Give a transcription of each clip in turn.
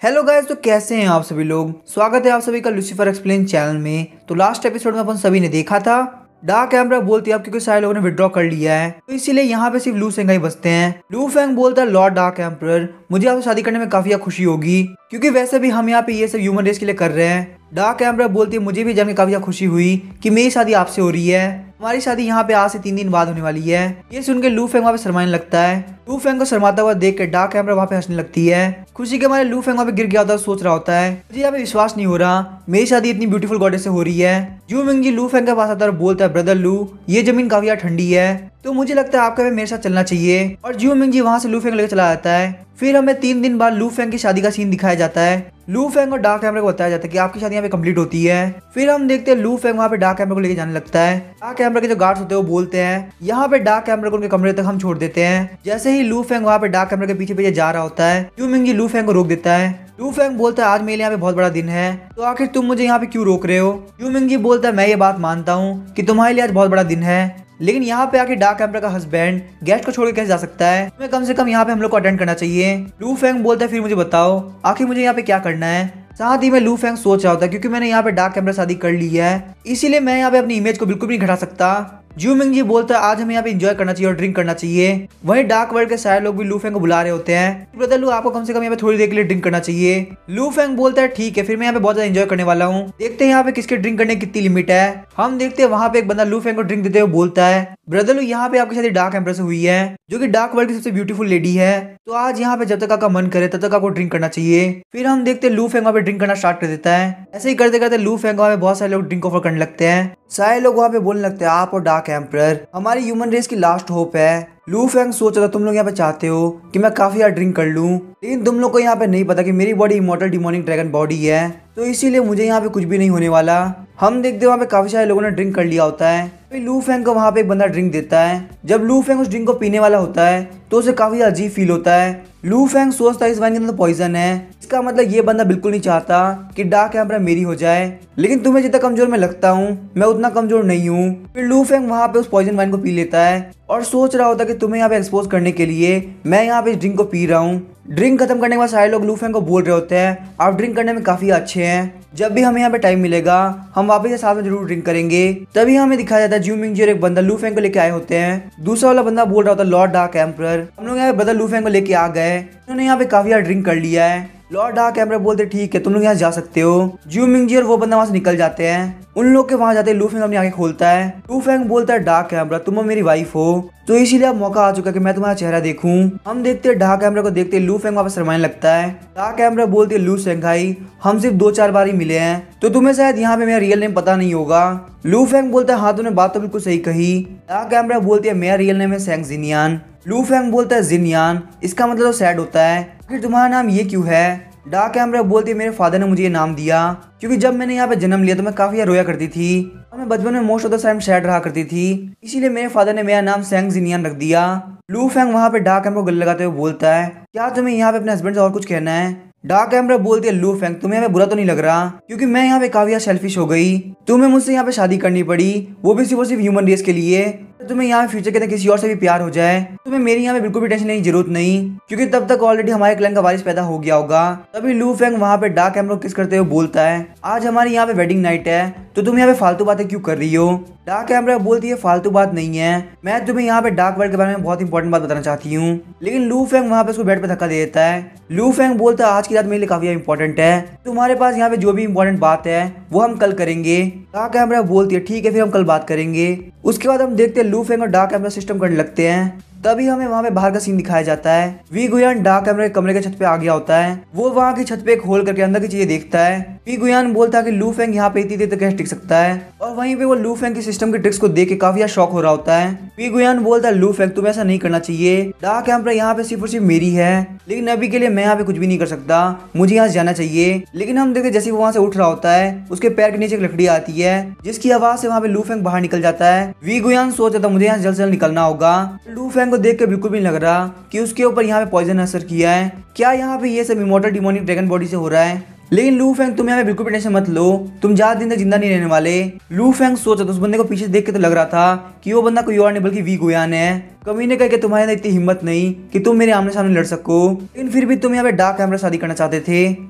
Hello guys, तो कैसे हैं आप सभी लोग। स्वागत है आप सभी का लूसीफर एक्सप्लेन चैनल में। तो लास्ट एपिसोड में अपन सभी ने देखा था डार्क एम्परर बोलती है अब क्योंकि सारे लोगों ने विड्रॉ कर लिया है तो इसीलिए यहाँ पे सिर्फ लू फेंग ही बचते हैं। लू फेंग बोलता है लॉर्ड डार्क एम्परर मुझे आपसे शादी करने में काफी खुशी होगी क्योंकि वैसे भी हम यहाँ पे ये सब ह्यूमन रेस के लिए कर रहे हैं। डार्क एम्परर बोलती है मुझे भी जान के काफी खुशी हुई कि मेरी शादी आपसे हो रही है। हमारी शादी यहाँ पे आज से 3 दिन बाद होने वाली है। ये सुन के लू फेंग वहाँ पे शर्माने लगता है। लू फेंग को शर्माता हुआ देख के डार्क एम्परर वहाँ पे हंसने लगती है। खुशी के मारे लू फेंग वहाँ पे गिर गया होता है, सोच रहा होता है मुझे यहाँ पे विश्वास नहीं हो रहा मेरी शादी इतनी ब्यूटीफुल गॉडेस से हो रही है। जू मिंग जी लू फेंग के पास आता है और बोलता है ब्रदर लू ये जमीन काफी ठंडी है तो मुझे लगता है आपका मेरे साथ चलना चाहिए। और जू मिंग जी वहाँ से लू फेंग लेकर चला जाता है। फिर हमें 3 दिन बाद लू फेंग की शादी का सीन दिखाया जाता है। लू फेंग और डार्क एम्परर को बताया जाता है कि आपकी शादी यहाँ पे कंप्लीट होती है। फिर हम देखते हैं लू फेंग वहाँ पे डार्क एम्परर को लेके जाने लगता है। डार्क एम्परर के जो गार्ड्स होते हैं वो बोलते हैं यहाँ पे डार्क एम्परर को उनके कमरे तक हम छोड़ देते हैं। जैसे ही लू फेंग वहाँ पे डार्क एम्परर के पीछे पीछे जा रहा होता है जू मिंग जी लू फेंग को रोक देता है। लू फेंग बोलता है आज मेरे यहाँ पे बहुत बड़ा दिन है तो आखिर तुम मुझे यहाँ पे क्यों रोक रहे हो। जू मिंग जी बोलता है मैं ये बात मानता हूँ कि तुम्हारे लिए आज बहुत बड़ा दिन है लेकिन यहाँ पे आके डार्क एम्परर का हस्बैंड गेस्ट को छोड़ के कैसे जा सकता है। तुम्हें कम से कम यहाँ पे हम लोग को अटेंड करना चाहिए। लू फेंग बोलता है फिर मुझे बताओ आखिर मुझे यहाँ पे क्या करना है। साथ ही में लू फेंग सोच रहा होता है क्योंकि मैंने यहाँ पे डार्क एम्परर शादी कर ली है इसीलिए मैं यहाँ पे अपनी इमेज को बिल्कुल भी नहीं घटा सकता। जू मिंग जी बोलता है आज हमें यहाँ पे एंजॉय करना चाहिए और ड्रिंक करना चाहिए। वहीं डार्क वर्ल्ड के सारे लोग भी लू फेंग को बुला रहे होते हैं। ब्रदर लू आपको कम से कम यहाँ पे थोड़ी देर के लिए ड्रिंक करना चाहिए। लू फेंग बोलता है ठीक है फिर मैं यहाँ पे बहुत ज्यादा एंजॉय करने वाला हूँ। देखते हैं यहाँ पे किसके ड्रिंक करने की कितनी लिमिट है। हम देखते हैं वहाँ पे एक बंदा लू फेंग को ड्रिंक देते हुए बोलता है ब्रदर लू यहाँ पे आपकी शादी डार्क एम्परर से हुई है जो कि डार्क वर्ल्ड की सबसे ब्यूटीफुल लेडी है तो आज यहाँ पे जब तक आपका मन करे तब तक आपको ड्रिंक करना चाहिए। फिर हम देखते हैं लू फेंग वहाँ पे ड्रिंक करना स्टार्ट कर देता है। ऐसे ही करते करते लू फेंग वहाँ पे बहुत सारे लोग ड्रिंक ऑफर करने लगते हैं। सारे लोग वहाँ पे बोलने लगते हैं आप और डार्क एम्परर हमारी ह्यूमन रेस की लास्ट होप है। लू फेंग सोच रहा तुम लोग यहाँ पे चाहते हो कि मैं काफी यार ड्रिंक कर लूं लेकिन तुम लोग को यहाँ पे नहीं पता कि मेरी body immortal demonic dragon body है तो इसीलिए मुझे यहाँ पे कुछ भी नहीं होने वाला। हम देखते हैं वहाँ पे काफी सारे लोगों ने ड्रिंक कर लिया होता है। फिर लू फेंग को वहाँ पे एक बंदा ड्रिंक देता है। जब लू फेंग उस ड्रिंक को पीने वाला होता है तो उसे काफी अजीब फील होता है। लू फेंग सोचता है इस वाइन के अंदर पॉइजन है इसका मतलब ये बंदा बिल्कुल नहीं चाहता कि डार्क एम्परर मेरी हो जाए लेकिन तुम्हें जितना कमजोर मैं लगता हूँ मैं उतना कमजोर नहीं हूँ। फिर लू फेंग वहाँ पे उस पॉइजन वाइन को पी लेता है और सोच रहा होता है कि तुम्हें यहाँ पे एक्सपोज करने के लिए मैं यहाँ पे इस ड्रिंक को पी रहा हूँ। ड्रिंक खत्म करने के बाद सारे लोग लू फेंग को बोल रहे होते हैं आप ड्रिंक करने में काफी अच्छे हैं जब भी हमें यहाँ पे टाइम मिलेगा हम वापस से साथ में जरूर ड्रिंक करेंगे। तभी हमें दिखाया जाता है जू मिंग जी और एक बंदा लू फेंग को लेके आए होते हैं। दूसरा वाला बंदा बोल रहा होता है लॉर्ड डार्क एम्परर हम लोग यहाँ पे ब्रदर लू फेंग को लेके आ गए उन्होंने यहाँ पे काफी यार ड्रिंक कर लिया है। लॉर्ड डार्क एम्परर बोलते ठीक है तुम लोग यहाँ जा सकते हो। जू मिंग जी और वो बंदा वहाँ से निकल जाते हैं। उन लोग के वहाँ जाते लू फेंग अपनी आंखें खोलता है। लू फेंग बोलता है डार्क एम्परर तुम मेरी वाइफ हो तो इसीलिए अब मौका आ चुका है कि मैं तुम्हारा चेहरा देखूं। हम देखते हैं डार्क एम्परर को देखते लू फेंग वापस शर्माने लगता है। डार्क एम्परर बोलती है लू शेंघाई हम सिर्फ 2-4 बार ही मिले हैं तो तुम्हें शायद यहाँ पे मेरा रियल नेम पता नहीं होगा। लू फेंग बोलता है हाँ तूने बात तो बिल्कुल सही कही। डार्क एम्परर बोलती है मेरा रियल नेम है सेंग जिनियान। लू फेंग बोलता है जिनियान इसका मतलब तो सैड होता है फिर तुम्हारा नाम ये क्यों है। डार्क एम्परर बोलती है मेरे फादर ने मुझे ये नाम दिया क्योंकि जब मैंने यहाँ पे जन्म लिया तो मैं काफी रोया करती थी और मैं बचपन में most of the time sad रहा करती थी इसीलिए मेरे फादर ने मेरा नाम सेंग जिनियान रख दिया। लू फेंग वहाँ पे डार्क एम्परर को गले लगाते हुए बोलता है क्या तुम्हें यहाँ पे अपने हस्बैंड से और कुछ कहना है। डार्क एम्परर बोलती है लू फेंग तुम्हें यहाँ पे बुरा तो नहीं लग रहा क्योंकि मैं यहाँ पे काफी सेल्फिश हो गई तुम्हें मुझसे यहाँ पे शादी करनी पड़ी वो भी सिर्फ और सिर्फ ह्यूमन रेस के लिए। तुम्हें यहाँ फ्यूचर के अंदर किसी और से भी प्यार हो जाए तुम्हें मेरी यहाँ पे बिल्कुल भी टेंशन लेने की जरूरत नहीं क्योंकि तब तक ऑलरेडी हमारे क्लैन का वारिस पैदा हो गया होगा। तभी लू फेंग वहाँ पे डार्क एम्परर को किस करते हुए बोलता है आज हमारी यहाँ पे वेडिंग नाइट है तो तुम यहाँ पे फालतू बातें क्यों कर रही हो। डार्क एम्परर बोलती है फालतू बात नहीं है मैं तुम्हें यहाँ पे डार्क वर्ल्ड के बारे में बहुत इंपॉर्टेंट बात बताना चाहती हूँ। लेकिन लू फेंग वहाँ पे उसको बेड पे धक्का दे देता है। लू फेंग बोलता है आज की रात मेरे लिए काफी इंपॉर्टेंट है तुम्हारे पास यहाँ पे जो भी इंपॉर्टेंट बात है वो हम कल करेंगे। डार्क एम्परर बोलती है ठीक है फिर हम कल बात करेंगे। उसके बाद हम देखते हैं लू फेंग और डार्क एम्परर सिस्टम करने लगते हैं। तभी हमें वहाँ पे बाहर का सीन दिखाया जाता है। वी गुयान डार्क एम्परर के कमरे के छत पे आ गया होता है। वो वहाँ की छत पे एक होल करके अंदर की चीजें देखता है। वी गुयान बोलता है कि लू फेंग यहाँ पे इतनी देर तक कैसे टिक सकता है और वहीं पे वो लू फेंग की सिस्टम की ट्रिक्स को देख के काफी शॉक हो रहा होता है। वी गुयान बोलता है लू फेंग तुम्हें ऐसा नहीं करना चाहिए डार्क एम्परर यहाँ पे सिर्फ और सिर्फ मेरी है लेकिन अभी के लिए मैं यहाँ पे कुछ भी नहीं कर सकता मुझे यहाँ जाना चाहिए। लेकिन हम देखते जैसे वो वहाँ से उठ रहा होता है उसके पैर के नीचे एक लकड़ी आती है जिसकी आवाज से वहाँ पे लू फेंग बाहर निकल जाता है। वी गुयान सोच रहा था मुझे यहाँ जल्द से जल्द निकलना होगा। लू फेंग को देख के बिल्कुल भी नहीं लग रहा कि उसके ऊपर यहाँ पे पॉइजन असर किया है। क्या यहाँ पे ये सब इमॉर्टल डिमोनिक ड्रैगन बॉडी से हो रहा है। लेकिन लू फेंग तुम यहाँ पे बिल्कुल भी टेंशन मत लो तुम ज्यादा दिन तक जिंदा नहीं रहने वाले। लू फेंग सोचा तो उस बंदे को पीछे देख के तो लग रहा था कि वो बंदा कोई और नहीं बल्कि वी गुयान है। कमीने कह के तुम्हारे अंदर इतनी हिम्मत नहीं कि तुम मेरे आमने सामने लड़ सको, लेकिन फिर भी तुम यहाँ पे डार्क एम्परर शादी करना चाहते थे।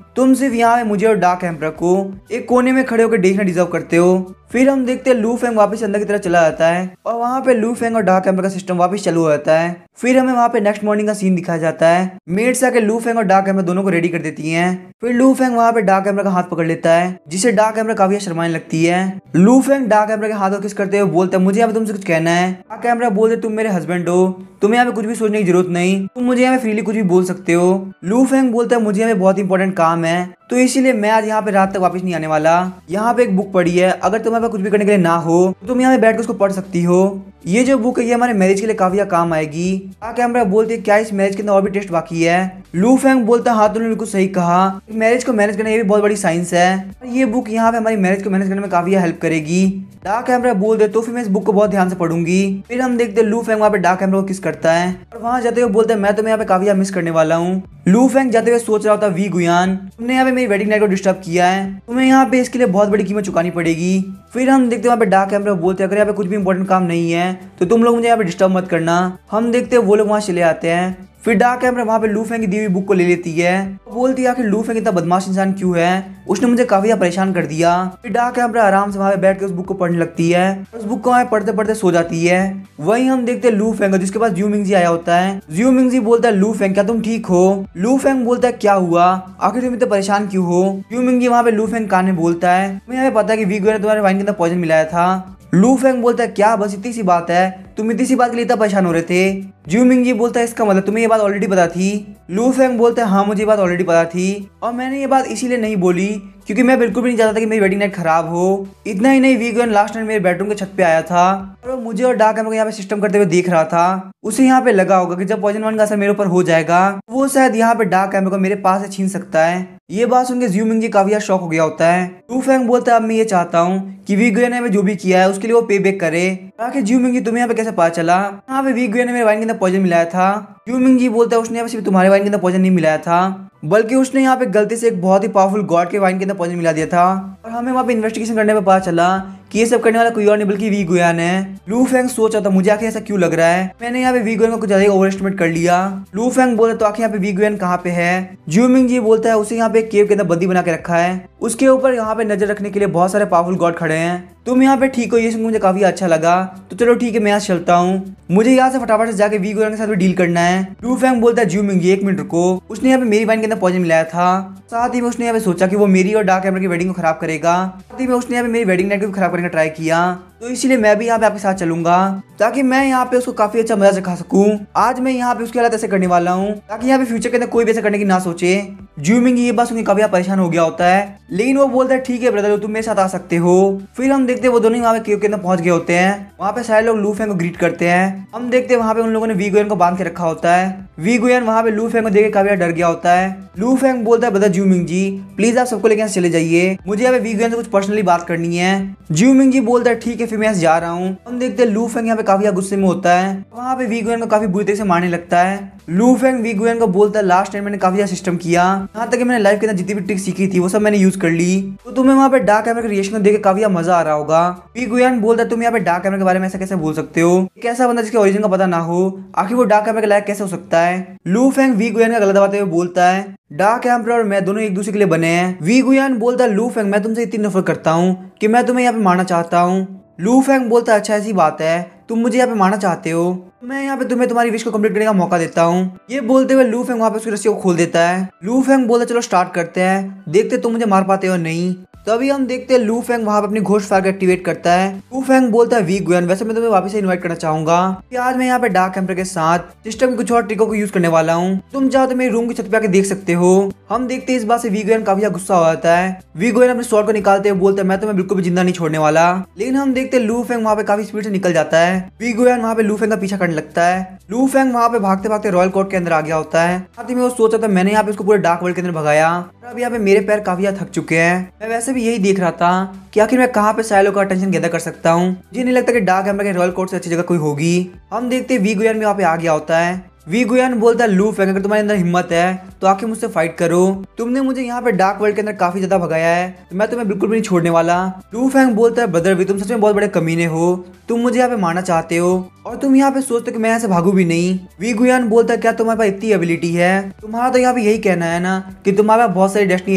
तुम सिर्फ यहाँ पे मुझे और डार्क एम्परर को एक कोने में खड़े होकर देखना डिजर्व करते हो। फिर हम देखते हैं लू फेंग वापस अंदर की तरफ चला जाता है और वहाँ पे लू फेंग और डार्क एम्परर का सिस्टम वापस चालू हो जाता है। फिर हमें वहाँ पे नेक्स्ट मॉर्निंग का सीन दिखाया जाता है। मेड्स आके लू फेंग और डार्क एम्परर दोनों को रेडी कर देती हैं। फिर लू फेंग वहाँ पे डार्क एम्परर का हाथ पकड़ लेता है, जिसे डार्क एम्परर काफी शर्माने लगती है। लू फेंग डार्क एम्परर के हाथ को किस करते हुए बोलता है, मुझे यहाँ पे तुमसे कुछ कहना है। डार्क एम्परर बोलते, तुम मेरे हस्बैंड हो, तुम्हें यहाँ पे कुछ भी सोचने की जरूरत नहीं, तुम मुझे यहाँ पे फ्रीली कुछ भी बोल सकते हो। लू फेंग बोलता है, मुझे यहाँ पे बहुत इंपॉर्टेंट काम है, तो इसीलिए मैं आज यहाँ पे रात तक वापस नहीं आने वाला। यहाँ पे एक बुक पड़ी है, अगर तुम्हारे पास कुछ भी करने के लिए ना हो तो तुम यहाँ पे बैठ कर उसको पढ़ सकती हो। ये जो बुक है ये हमारे मैरिज के लिए काफी काम आएगी। डार्क एम्परर बोलती है, क्या इस मैरिज के अंदर और भी टेस्ट बाकी है? लू फेंग बोलता है, हाँ तुमने बिल्कुल सही कहा, मैरिज को मैनेज करना ये भी बहुत बड़ी साइंस है, ये बुक यहाँ पे हमारी मैरिज को मैनेज करने में काफी हेल्प करेगी। डार्क एम्परर बोल दे, तो फिर मैं इस बुक को बहुत ध्यान से पढ़ूंगी। फिर हम देखते हैं लू फेंग वहाँ पे डार्क एम्परर को किस करता है और वहाँ जाते हुए बोलते हैं, मैं तुम्हें यहाँ पे काफी मिस करने वाला हूँ। लू फेंग जाते हुए सोच रहा होता, वी गुयान, तुमने यहाँ पे मेरी वेडिंग नाइट को डिस्टर्ब किया है, तुम्हें यहाँ पे इसके लिए बहुत बड़ी कीमत चुकानी पड़ेगी। फिर हम देखते हैं वहाँ पे डार्क एम्परर बोलते हैं, अगर यहाँ पे कुछ भी इंपॉर्टेंट काम नहीं है तो तुम लोग मुझे यहाँ पे डिस्टर्ब मत करना। हम देखते हैं वो लोग वहाँ चले आते हैं। फिर डार्क एम्परर वहाँ पे लू फेंग की दी हुई बुक को ले लेती है, बोलती है आखिर लू फेंग इतना बदमाश इंसान क्यों है, उसने मुझे काफी परेशान कर दिया। फिर डार्क एम्परर आराम से वहाँ पे बैठ के उस बुक को पढ़ने लगती है, उस बुक को वहाँ पढ़ते पढ़ते सो जाती है। वहीं हम देखते हैं लू फेंग जिसके पास ज्यू मिंगजी आया होता है। ज्यू मिंगजी बोलता है, लू फेंग क्या तुम ठीक हो? लू फेंग बोलता है, क्या हुआ, आखिर तुम इतने परेशान क्यों हो? ज्यू मिंगजी वहाँ पे लू फेंग कान में बोलता है, तुम्हें यहाँ पे पता है कि वी गुयान ने तुम्हारे वाइन के अंदर पॉइजन मिलाया था। लू फेंग बोलता है, क्या बस इतनी सी बात है, तुम इतनी सी बात के लिए इतना परेशान हो रहे थे? ज्यू मिंगजी बोलता है, इसका मतलब तुम्हें ये बात ऑलरेडी पता थी? लू फेंग बोलता है, हाँ मुझे ये बात ऑलरेडी पता थी और मैंने ये बात इसीलिए नहीं बोली क्योंकि मैं बिल्कुल भी नहीं चाहता था कि मेरी वेडिंग नाइट खराब हो। इतना ही नहीं, वी गुयान लास्ट नाइट मेरे बेडरूम के छत पे आया था और वो मुझे और डार्क एम्परर को यहाँ पे सिस्टम करते हुए देख रहा था। उसे यहाँ पे लगा होगा कि जब पॉइजन वन का असर मेरे ऊपर हो जाएगा वो शायद यहाँ पे डार्क एम्परर को मेरे पास से छीन सकता है। ये बात सुनकर ज्यू मिंगजी काफी शॉक हो गया होता है। लू फेंग बोलता है, अब मैं ये चाहता हूँ कि वी गुयान ने जो भी किया है उसके लिए वो पे बैक करे। आखिर ज्यू मिंगजी तुम्हें यहाँ पे कैसे पता चला यहाँ पे वी गुयान ने मेरे वाइन के अंदर पॉइजन मिलाया था? ज्यू मिंगजी बोलता है, उसने यहाँ पे सिर्फ तुम्हारे वाइन के अंदर पॉइजन नहीं मिलाया था, बल्कि उसने यहाँ पे गलती से एक बहुत ही पावरफुल गॉड के वाइन के अंदर पॉइजन मिला दिया था और हमें वहाँ पे इन्वेस्टिगेशन करने में पता चला कि ये सब करने वाला कोई और नहीं बल्कि वी गुयान है। लू फेंग सोचा था, मुझे आखिर ऐसा क्यों लग रहा है, मैंने यहाँ पे वी गुयान को कुछ ज्यादा ओवर एस्टिमेट कर लिया। लू फेंग बोलता, तो आखिर यहाँ पे वी गुयान कहाँ पे है? ज्यू मिंगजी बोलता है, उसे यहाँ पे एक केव के अंदर बंदी बना के रखा है, उसके ऊपर यहाँ पे नजर रखने के लिए बहुत सारे पावरफुल गॉड खड़े हैं। तुम यहाँ पे ठीक हो, ये सुन मुझे काफी अच्छा लगा, तो चलो ठीक है मैं यहाँ चलता हूँ, मुझे यहाँ से फटाफट से जाके वी गुयान के साथ भी डील करना है। लू फेंग बोलता है, ज्यू मिंगजी एक मिनट रुको, उसने यहाँ पे मेरी वाइन के अंदर पॉइजन मिलाया था, साथ ही में उसने यहाँ पे सोचा कि वो मेरी और डार्क एम्परर की वेडिंग को खराब करेगा, साथ ही में उसने यहाँ पे मेरी वेडिंग नाइट को भी खराब करने का ट्राई किया, तो इसीलिए मैं भी यहाँ पे आपके साथ चलूंगा ताकि मैं यहाँ पे उसको काफी अच्छा मजा सिखा सकूं। आज मैं यहाँ पे उसके हालात ऐसे करने वाला हूँ ताकि यहाँ पे फ्यूचर के अंदर कोई भी ऐसा करने की ना सोचे। ज्यू मिंगजी ये बात सुनकर काफी परेशान हो गया होता है, लेकिन वो बोलता है, ठीक है ब्रदर तुम मेरे साथ आ सकते हो। फिर हम देखते हैं वो दोनों वहाँ पे केव के अंदर पहुंच गए होते हैं, वहाँ पे सारे लोग लू फेंग को ग्रीट करते हैं। हम देखते हैं वहाँ पे उन लोगों ने वी गुयान को बांध के रखा होता है। वी गुयान वहाँ पे लू फेंग को देख के काफी डर गया होता है। लू फेंग बोलता है, ब्रदर ज्यू मिंगजी प्लीज आप सबको लेकर यहाँ चले जाइए, मुझे यहाँ पे वी गुयान से कुछ पर्सनली बात करनी है। ज्यू मिंगजी बोलता है, ठीक है फिर मैं जा रहा हूँ। हम देखते हैं लू फेंग यहाँ पे काफी गुस्से में होता है, वहाँ पे वी गुयान को काफी बुरी तरह से मारने लगता है। लू फेंग वी गुयान को बोलता है, लास्ट टाइम मैंने काफी अच्छा सिस्टम किया, यहाँ तक कि मैंने लाइफ के अंदर जितनी भी ट्रिक सीखी थी वो सब मैंने यूज कर ली, तो तुम्हें वहाँ पे डार्क एम्परर के रिएक्शन को देख के काफी मजा आ रहा होगा। वी गुयान बोलता है, तुम यहाँ पे डार्क एम्परर के बारे में ऐसा कैसे बोल सकते हो, एक ऐसा बंदा जिसके ओरिजिन का पता ना हो, आखिर वो डार्क एम्परर के लायक कैसे हो सकता है? लू फेंग वी गुयान का गला दबाते हुए बोलता है, डार्क एम्परर और मैं दोनों एक दूसरे के लिए बने हैं। वी गुयान बोलता है, लू फेंग मैं तुमसे इतनी नफरत करता हूँ कि मैं तुम्हें यहाँ पे मारना चाहता हूँ। लू फेंग बोलता है, अच्छा ऐसी बात है, तुम मुझे यहाँ पे मारना चाहते हो, मैं यहाँ पे तुम्हें तुम्हारी विश को कंप्लीट करने का मौका देता हूँ। ये बोलते हुए लू फेंग वहाँ पे उसकी रस्सी को खोल देता है। लू फेंग बोलता है, चलो स्टार्ट करते हैं, देखते तुम मुझे मार पाते हो नहीं। तभी हम देखते हैं लू फेंग वहाँ पे अपनी घोस्ट फायर को एक्टिवेट करता है। लू फेंग बोलता है, वी गुयान वैसे मैं तुम्हें वापस से इनवाइट करना चाहूंगा कि आज मैं यहाँ पे डार्क एम्परर के साथ सिस्टम की कुछ और ट्रिकों को यूज करने वाला हूँ, तुम चाहो तो मेरे रूम की छत पे आके देख सकते हो। हम देखते हैं इस बात से वी गुयान काफी गुस्सा हो जाता है। वी गुयान अपने स्वॉर्ड को निकालते हुए बोलता है, मैं तुम्हें बिल्कुल भी जिंदा नहीं छोड़ने वाला, लेकिन हम देखते हैं लू फेंग वहाँ पे काफी स्पीड से निकल जाता है। वी गुयान वहाँ पे लू फेंग का पीछा करने लगता है। लू फेंग वहाँ पे भागते भागते रॉयल कोर्ट के अंदर आ गया होता है। साथ ही में वो सोचा था, मैंने यहाँ पे उसको पूरे डार्क वर्ल्ड के अंदर भगाया, अब यहाँ पे मेरे पैर काफी थक चुके हैं। मैं वैसे भी यही देख रहा था कि आखिर मैं कहाँ पे सारे लोगों का अटेंशन गैदर कर सकता हूँ, मुझे नहीं लगता कि डार्क एम्परर के रॉयल कोर्ट से अच्छी जगह कोई होगी। हम देखते हैं वी गुयान भी वहाँ पे आ गया होता है। वी गुयान बोलता है लू फेंग अगर तुम्हारे अंदर हिम्मत है तो आके मुझसे फाइट करो। तुमने मुझे यहाँ पे डार्क वर्ल्ड के अंदर काफी ज्यादा भगाया है तो मैं तुम्हें बिल्कुल भी नहीं छोड़ने वाला। लू फेंग बोलता है ब्रदर वी तुम सच में बहुत बड़े कमीने हो, तुम मुझे यहाँ पे मारना चाहते हो और तुम यहाँ पे सोचते हो कि मैं यहाँ से भागू भी नहीं। वी गुयान बोलता है क्या तुम्हारे पास इतनी एबिलिटी है? तुम्हारा तो यहाँ पे यही कहना है ना कि तुम्हारे पास बहुत सारी डेस्टिनी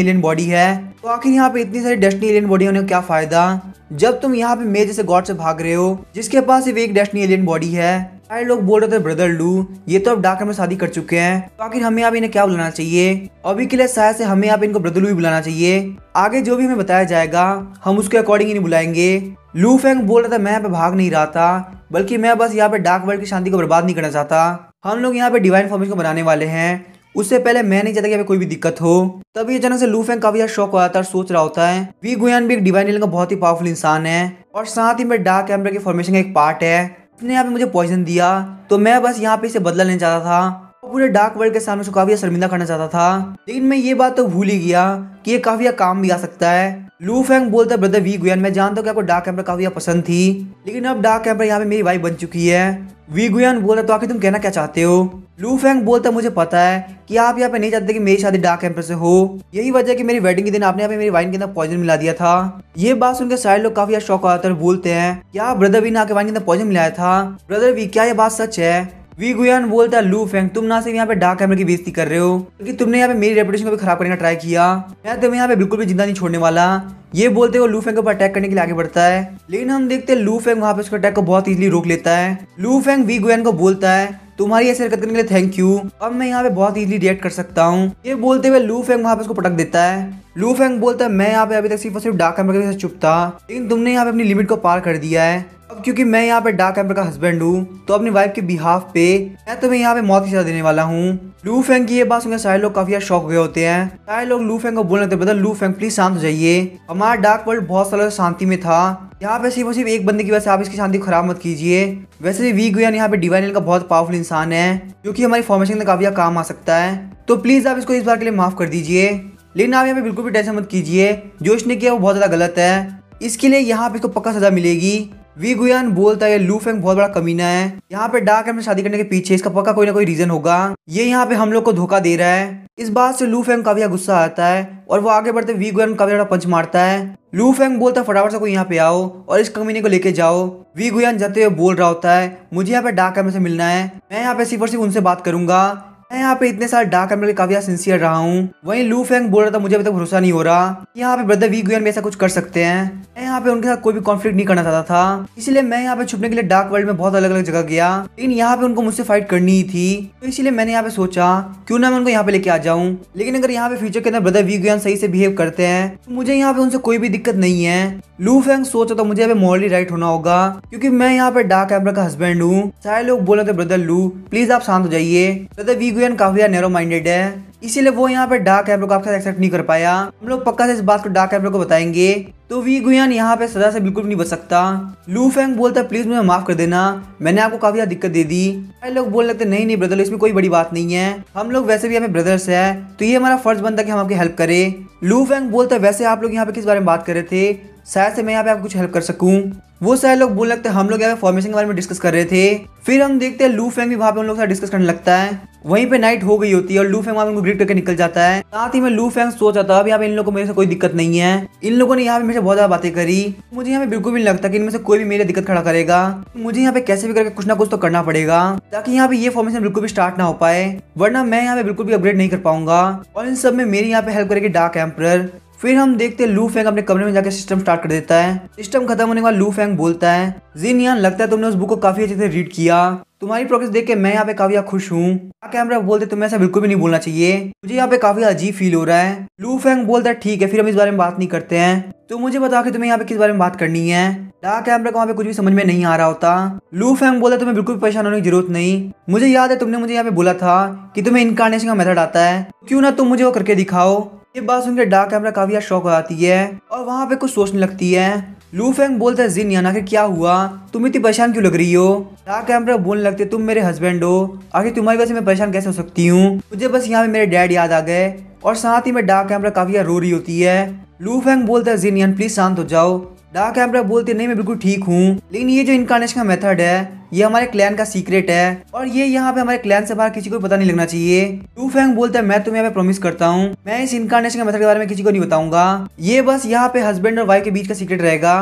एलियन बॉडी है, तो आखिर यहाँ पे इतनी सारी डेस्टिनी एलियन बॉडी होने का क्या फायदा जब तुम यहाँ पे मेरे जैसे गॉड से भाग रहे हो जिसके पास सिर्फ एक डेस्टिनी एलियन बॉडी है। सारे लोग बोल रहे थे ब्रदर लू ये तो अब डार्क में शादी कर चुके हैं तो आखिर हमें यहाँ पे इन्हें क्या बुलाना चाहिए? अभी के लिए शायद से हमें यहाँ पे इनको ब्रदर लू ही बुलाना चाहिए। आगे जो भी हमें बताया जाएगा हम उसके अकॉर्डिंग ही बुलाएंगे। लू फेंग बोल रहा था मैं यहाँ पे भाग नहीं रहा था बल्कि मैं बस यहाँ पे डार्क वर्ल्ड की शांति को बर्बाद नहीं करना चाहता। हम लोग यहाँ पे डिवाइन फॉर्मेशन को बनाने वाले हैं, उससे पहले मैं नहीं चाहता कि यहाँ पे कोई भी दिक्कत हो। तभी अचानक से लू फेंग काफी ज्यादा शॉक हो जाता है और सोच रहा होता है वी गुयान भी एक डिवाइन एलियन का बहुत ही पावरफुल इंसान है और साथ ही में डार्क एम्बर के फॉर्मेशन का एक पार्ट है। उसने यहाँ पे मुझे पॉइजन दिया तो मैं बस यहाँ पे इसे बदला लेना चाहता था और पूरे डार्क वर्ल्ड के सामने उसको काफी शर्मिंदा करना चाहता था। लेकिन मैं ये बात तो भूल ही गया कि ये काफी काम भी आ सकता है। लू फेंग बोलता है ब्रदर वी गुयान मैं जानता हूँ कि आपको डार्क एम्बर काफी पसंद थी लेकिन अब डार्क एम्बर यहाँ पे मेरी वाइफ बन चुकी है। वी गुयान बोला तो आखिर तुम कहना क्या चाहते हो? लू फेंग बोलता मुझे पता है कि आप यहाँ पे नहीं चाहते कि मेरी शादी डार्क एम्पर से हो, यही वजह है कि मेरी वेडिंग के दिन आपने यहाँ पे मेरी वाइन के अंदर पॉइजन मिला दिया था। ये बात सुनकर सारे लोग काफी शौक हो जाते हैं और बोलते हैं क्या ब्रदर वी ने आके वाइन के अंदर पॉइजन मिलाया था? ब्रदर वी क्या ये बात सच है? वी गुयान बोलता है लू फेंग तुम ना सिर्फ यहाँ पे डार्क एम्बर की बेइज्जती कर रहे हो क्योंकि तुमने यहाँ पे मेरी रेपुटेशन को भी खराब करने का ट्राई किया। मैं तुम्हें यहाँ पे बिल्कुल भी जिंदा नहीं छोड़ने वाला। ये बोलते हुए लू फेंग के ऊपर अटैक करने के लिए आगे बढ़ता है लेकिन हम देखते हैं लू फेंग वहाँ पे उसके अटैक को बहुत इजीली रोक लेता है। लू फेंग वी गुयान को बोलता है तुम्हारी ऐसी हरकत करने के लिए थैंक यू, अब मैं यहाँ पे बहुत इजीली रिएक्ट कर सकता हूँ। ये बोलते हुए लू फेंग वहाँ पे उसको पटक देता है। लू फेंग बोलता है मैं यहाँ पे अभी तक सिर्फ और सिर्फ डार्क एम्बर के साथ चुप था लेकिन तुमने यहाँ पे अपनी लिमिट को पार कर दिया है। अब क्योंकि मैं यहाँ पे डार्क एम्बर का हस्बैंड हूँ तो अपनी वाइफ के बिहाफ पे मैं तुम्हें यहाँ पे मौत की सजा देने वाला हूँ। लू फेंग की ये बात सुनकर सारे लोग काफी शॉक हो गए होते हैं। सारे लोग लू फेंग को बोलने थे ब्रदर लू फेंग प्लीज शांत हो जाइए, हमारा डार्क वर्ल्ड बहुत सालों से शांति में था, यहाँ पे सिर्फ और सिर्फ एक बंदे की वजह से आप इसकी शांति खराब मत कीजिए। वैसे भी वी गुयान यहाँ पे डिवाइन एलियन का बहुत पावरफुल इंसान है जो कि हमारी फॉर्मेशन में काफी काम आ सकता है, तो प्लीज आप इसको इस बार के लिए माफ कर दीजिए। लेकिन आप यहाँ पे बिल्कुल भी टेंशन मत कीजिए, जो इसने किया वो बहुत ज्यादा गलत है, इसके लिए यहाँ पे इसको पक्का सजा मिलेगी। वी गुयान बोलता है लू फेंग बहुत बड़ा कमीना है, यहाँ पे डार्क एम्बर शादी करने के पीछे इसका पक्का कोई ना कोई रीजन होगा, ये यहाँ पे हम लोग को धोखा दे रहा है। इस बात से लू फेंग काफी गुस्सा आता है और वो आगे बढ़ते वी गुयान काफी बड़ा पंच मारता है। लू फेंग बोलता है फटाफट से कोई यहाँ पे आओ और इस कमीने को लेके जाओ। वी गुयान जाते हुए बोल रहा होता है मुझे यहाँ पे डार्क एम्बर से मिलना है, मैं यहाँ पे सिर्फ और सिर्फ उनसे बात करूंगा, मैं यहाँ पे इतने साल डार्क एम्बर के काफी सिंसियर रहा हूँ। वहीं लू फेंग बोल रहा था मुझे अभी तक भरोसा नहीं हो रहा कि यहाँ पे ब्रदर वी गुयान भी ऐसा कुछ कर सकते हैं। मैं यहाँ पे उनके साथ कोई भी कॉन्फ्लिक्ट नहीं करना चाहता था, इसलिए मैं यहाँ पे छुपने के लिए डार्क वर्ल्ड में बहुत अलग अलग जगह गया, लेकिन यहाँ पे उनको मुझसे फाइट करनी ही थी, तो इसलिए मैंने यहाँ पे सोचा क्यों ना मैं उनको यहाँ पे लेके आ जाऊँ। लेकिन अगर यहाँ पे फ्यूचर के अंदर ब्रदर वी गुयान सही से बिहेव करते हैं तो मुझे यहाँ पे उनसे कोई भी दिक्कत नहीं है। लू फेंग सोचा तो मुझे यहाँ पे मॉरली राइट होना होगा क्योंकि मैं यहाँ पे डार्क एम्बर का हस्बैंड हूँ। सारे लोग बोल रहे थे ब्रदर लू प्लीज आप शांत हो जाइए, ब्रदर वी गुयान काफी नैरो माइंडेड है, इसीलिए वो यहाँ पे डार्क एम्बर को आपके साथ एक्सेप्ट नहीं कर पाया। हम लोग पक्का से इस बात को डार्क एम्बर को बताएंगे तो वी गुयान यहाँ पे सजा से बिल्कुल भी नहीं बच सकता। लू फेंग बोलता है प्लीज मुझे माफ कर देना, मैंने आपको काफी ज्यादा दिक्कत दे दी। सारे लोग बोल लगते नहीं नहीं ब्रदर इसमें कोई बड़ी बात नहीं है, हम लोग वैसे भी हमें ब्रदर्स है तो ये हमारा फर्ज बनता है कि हम आपकी हेल्प करें। लू फेंग बोलता है वैसे आप लोग यहाँ पे किस बारे में बात कर रहे थे, शायद से मैं यहाँ पे आपको कुछ हेल्प कर सकूं। वो सारे लोग बोल लगते हैं हम लोग यहाँ पे फॉर्मेशन के बारे में डिस्कस कर रहे थे। फिर हम देखते हैं लू फेंग भी वहाँ पे उन लोगों के साथ डिस्कस करने लगता है। वहीं पे नाइट हो गई होती है और लू फेंग वहाँ पे उनको ग्रीट करके निकल जाता है। साथ ही में लू फेंग सोच आता है यहाँ पे इन लोगों को मेरे से कोई दिक्कत नहीं है, इन लोगों ने यहाँ पे मेरे से बहुत ज्यादा बातें करी, मुझे यहाँ पे बिल्कुल भी नहीं लगता कि इनमें से कोई भी मेरे दिक्कत खड़ा करेगा, मुझे यहाँ पे कैसे भी करके कुछ ना कुछ तो करना पड़ेगा ताकि यहाँ पे ये फॉर्मेशन बिल्कुल भी स्टार्ट ना हो पाए, वरना मैं यहाँ पे बिल्कुल भी अपग्रेड नहीं कर पाऊंगा और इन सब में मेरी यहाँ पे हेल्प करेगी डार्क एम्परर। फिर हम देखते हैं लू फेंग अपने कमरे में जाकर सिस्टम स्टार्ट कर देता है। सिस्टम खत्म होने के बाद लू फेंग बोलता है जिन यान लगता है तुमने उस बुक को काफी अच्छे से रीड किया, तुम्हारी प्रोग्रेस देख के मैं यहाँ पे काफी खुश हूँ। कैमरा बोलते तुम्हें ऐसा बिल्कुल भी नहीं बोलना चाहिए, मुझे यहाँ पे काफी अजीब फील हो रहा है। लू फेंग बोलता है ठीक है फिर हम इस बारे में बात नहीं करते हैं, तो मुझे बता के तुम्हें यहाँ पे किस बारे में बात करनी है। डार्क कैमरा को वहाँ पे कुछ भी समझ में नहीं आ रहा होता। लू फेंग बोलता तुम्हें बिल्कुल परेशान होने की जरूरत नहीं, मुझे याद है तुमने मुझे यहाँ पे बोला था कि तुम्हें इनकारनेशन का मेथड आता है, क्यों ना तुम मुझे वो करके दिखाओ। ये बात सुनकर डार्क कैमरा काफी शौक हो जाती है और वहाँ पे कुछ सोचने लगती है। लू फेंग बोलता है जिन यान आखिर क्या हुआ, तुम इतनी परेशान क्यों लग रही हो। डार्क कैमरा बोलने लगते तुम मेरे हस्बैंड हो, आखिर तुम्हारी वजह से मैं परेशान कैसे हो सकती हूँ, मुझे बस यहाँ पे मेरे डैड याद आ गए। और साथ ही में डार्क कैमरा काफी रो रही होती है। लू फेंग बोलता है जिन यान प्लीज शांत हो जाओ। डार्क कैमरा बोलते नहीं मैं बिल्कुल ठीक हूँ, लेकिन ये जो इनकारनेशन का मेथड है ये हमारे क्लैन का सीक्रेट है और ये यहाँ पे हमारे क्लैन से बाहर किसी को पता नहीं लगना चाहिए। लू फेंग बोलता है मैं तुम्हें यहाँ पे प्रॉमिस करता हूँ मैं इस इनकारनेशन के मेथड के बारे में किसी को नहीं बताऊंगा, ये बस यहाँ पे हस्बैंड और वाइफ के बीच का सीक्रेट रहेगा।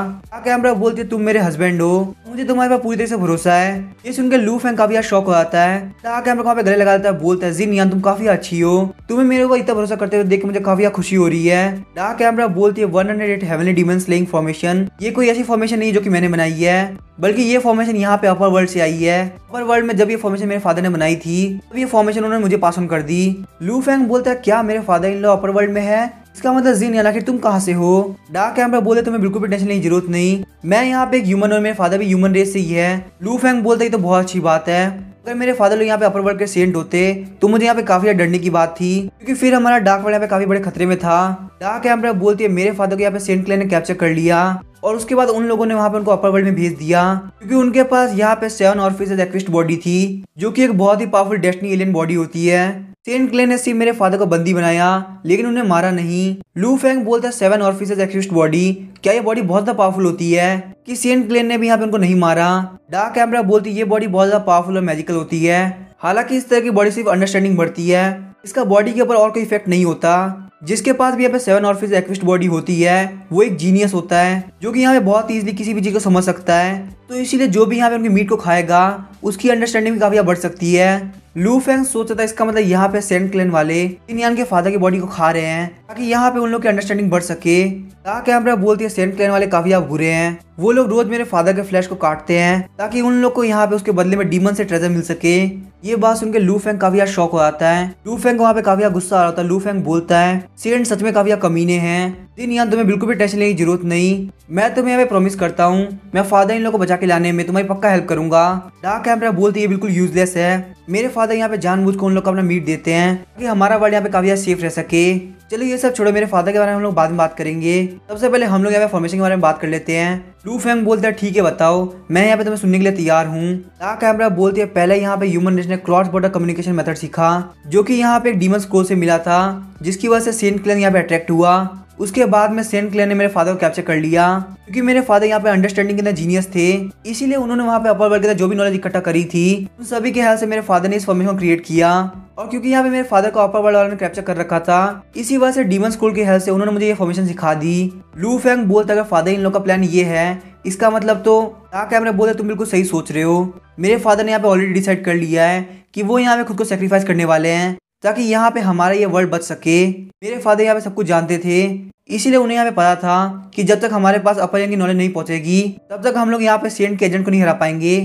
कैमरा बोलती है तुम मेरे हस्बैंड हो, मुझे तुम्हारे पास पूरी तरह से भरोसा है। ये सुनकर लू फेंग काफी शॉक हो जाता है। कैमरा वहाँ पे गले लगा देता है, बोलता है जिन यान तुम काफी अच्छी हो, तुम्हें मेरे ऊपर इतना भरोसा करते हुए देख के मुझे काफी खुशी हो रही है। डार्क कैमरा बोलती है 108 हेवनली डीमन स्लेइंग फॉर्मेशन, ये कोई ऐसी फॉर्मेशन नहीं जो कि मैंने बनाई है, बल्कि ये फॉर्मेशन यहाँ पे अपर वर्ल्ड से आई है। अपर वर्ल्ड में जब ये फॉर्मेशन मेरे फादर ने बनाई थी तब ये फॉर्मेशन उन्होंने मुझे पास ऑन कर दी। लू फेंग बोलता है क्या मेरे father in law upper world में है, इसका मतलब जिन यान आखिर तुम कहाँ से हो। डार्क कैमरा बोले तुम्हें बिल्कुल भी टेंशन लेने की जरूरत नहीं, मैं यहाँ पे एक ह्यूमन और मेरे फादर भी ह्यूमन रेस से ही है। लू फेंग बोलता है तो बहुत अच्छी बात है, अगर मेरे फादर लोग यहाँ पे अपर वर्ल्ड के सेंट होते तो मुझे यहाँ पे काफी डरने की बात थी, क्योंकि फिर हमारा डार्क वर्ल्ड यहाँ पे काफी बड़े खतरे में था। डार्क कैमरा बोलती है मेरे फादर को यहाँ पे सेंट क्लेन ने कैप्चर कर लिया और उसके बाद उन लोगों ने वहाँ पे उनको अपर वर्ल्ड में भेज दिया, क्योंकि उनके पास यहाँ पे 7 ऑर्फिसेज एक्विस्ट बॉडी थी, जो कि एक बहुत ही पावरफुल डेस्टिनी एलियन बॉडी होती है। सेंट क्लेन ने सिर्फ मेरे फादर को बंदी बनाया लेकिन उन्हें मारा नहीं। लू फेंग बोलता है 7 ऑर्फिसेज एक्विस्ट बॉडी, क्या ये बॉडी बहुत ज्यादा पावरफुल होती है कि सेंट क्लेन ने भी यहाँ पे उनको नहीं मारा। डार्क कैमरा बोलती है ये बॉडी बहुत ज्यादा पावरफुल और मैजिकल होती है, हालांकि इस तरह की बॉडी सिर्फ अंडरस्टैंडिंग बढ़ती है, इसका बॉडी के ऊपर और कोई इफेक्ट नहीं होता। जिसके पास भी यहाँ पे 7 ऑर्फिस एक्विस्ट बॉडी होती है वो एक जीनियस होता है, जो कि यहाँ पे बहुत इजीली किसी भी चीज को समझ सकता है, तो इसीलिए जो भी यहाँ पे उनकी मीट को खाएगा उसकी अंडरस्टैंडिंग भी काफी बढ़ सकती है। लू फेंग सोचता था इसका मतलब यहाँ पे सेंट क्लेन वाले जिन यान के फादर की बॉडी को खा रहे हैं ताकि यहाँ पे उन लोग की अंडरस्टैंडिंग बढ़ सके। डार्क कैमरा बोलती है सेंट क्लेन वाले काफी बुरे हैं, वो लोग रोज मेरे फादर के फ्लैश को काटते हैं ताकि उन लोग को यहाँ पे उसके बदले में डीमन से ट्रेजर मिल सके। ये बात सुनकर लू फेंग काफी शॉक हो जाता है। लू फेंग वहाँ पे काफी गुस्सा आ रहा होता है। लू फेंग बोलता है सेंट सच में काफी कमीने हैं, जिन यान तुम्हें बिल्कुल भी टेंशन लेने की जरूरत नहीं, मैं तुम्हें यहाँ पे प्रॉमिस करता हूँ मैं फादर इन लोगों को बचा के लाने में तुम्हारी पक्का हेल्प करूंगा। डार्क कैमरा बोलती है बिल्कुल यूजलेस है, मेरे फादर यहाँ पे जानबूझ कर उन लोग को अपना मीट देते हैं ताकि हमारा वर्ल्ड यहाँ पे काफी सेफ रह सके। चलो ये सब छोड़ो, मेरे फादर के बारे में हम लोग बाद में बात करेंगे, सबसे पहले हम लोग यहाँ पे फॉर्मेशन के बारे में बात कर लेते हैं। लू फेंग बोलता है ठीक है बताओ, मैं यहाँ पे तुम्हें सुनने के लिए तैयार हूँ। डार्क कैमरा बोलती है पहले यहाँ पे ह्यूमन रेस ने क्रॉस बॉर्डर कम्युनिकेशन मेथड सीखा, जो कि यहाँ पे एक डीमन स्क्रोल से मिला था, जिसकी वजह से सेंट क्लेन यहाँ पे अट्रैक्ट हुआ। उसके बाद में सेंट क्लेन ने मेरे फादर को कैप्चर कर लिया, क्योंकि मेरे फादर यहाँ पे अंडरस्टैंडिंग के अंदर जीनियस थे, इसीलिए उन्होंने वहाँ पे अपर वर्ल्ड के अंदर जो भी नॉलेज इकट्ठा करी थी उन सभी के हेल्प से मेरे फादर ने इस फॉर्मेशन को क्रिएट किया। और क्योंकि यहाँ पे मेरे फादर को अपर वर्ल्ड वालों ने कैप्चर कर रखा था, इसी वजह से डीमन स्कूल की हेल्प से उन्होंने मुझे ये फॉर्मेशन सिखा दी। लू फेंग बोलता अगर फादर इन लोग का प्लान ये है इसका मतलब तो डार्क कैमरा बोलते तुम बिल्कुल सही सोच रहे हो, मेरे फादर ने यहाँ पे ऑलरेडी डिसाइड कर लिया है कि वो यहाँ पे खुद को सेक्रीफाइस करने वाले हैं ताकि यहाँ पे हमारा ये वर्ल्ड बच सके। मेरे फादर यहाँ पे सब कुछ जानते थे, इसीलिए उन्हें यहाँ पे पता था कि जब तक हमारे पास अपर यान की नॉलेज नहीं पहुंचेगी तब तक हम लोग यहाँ पे सेंट के एजेंट को नहीं हरा पाएंगे।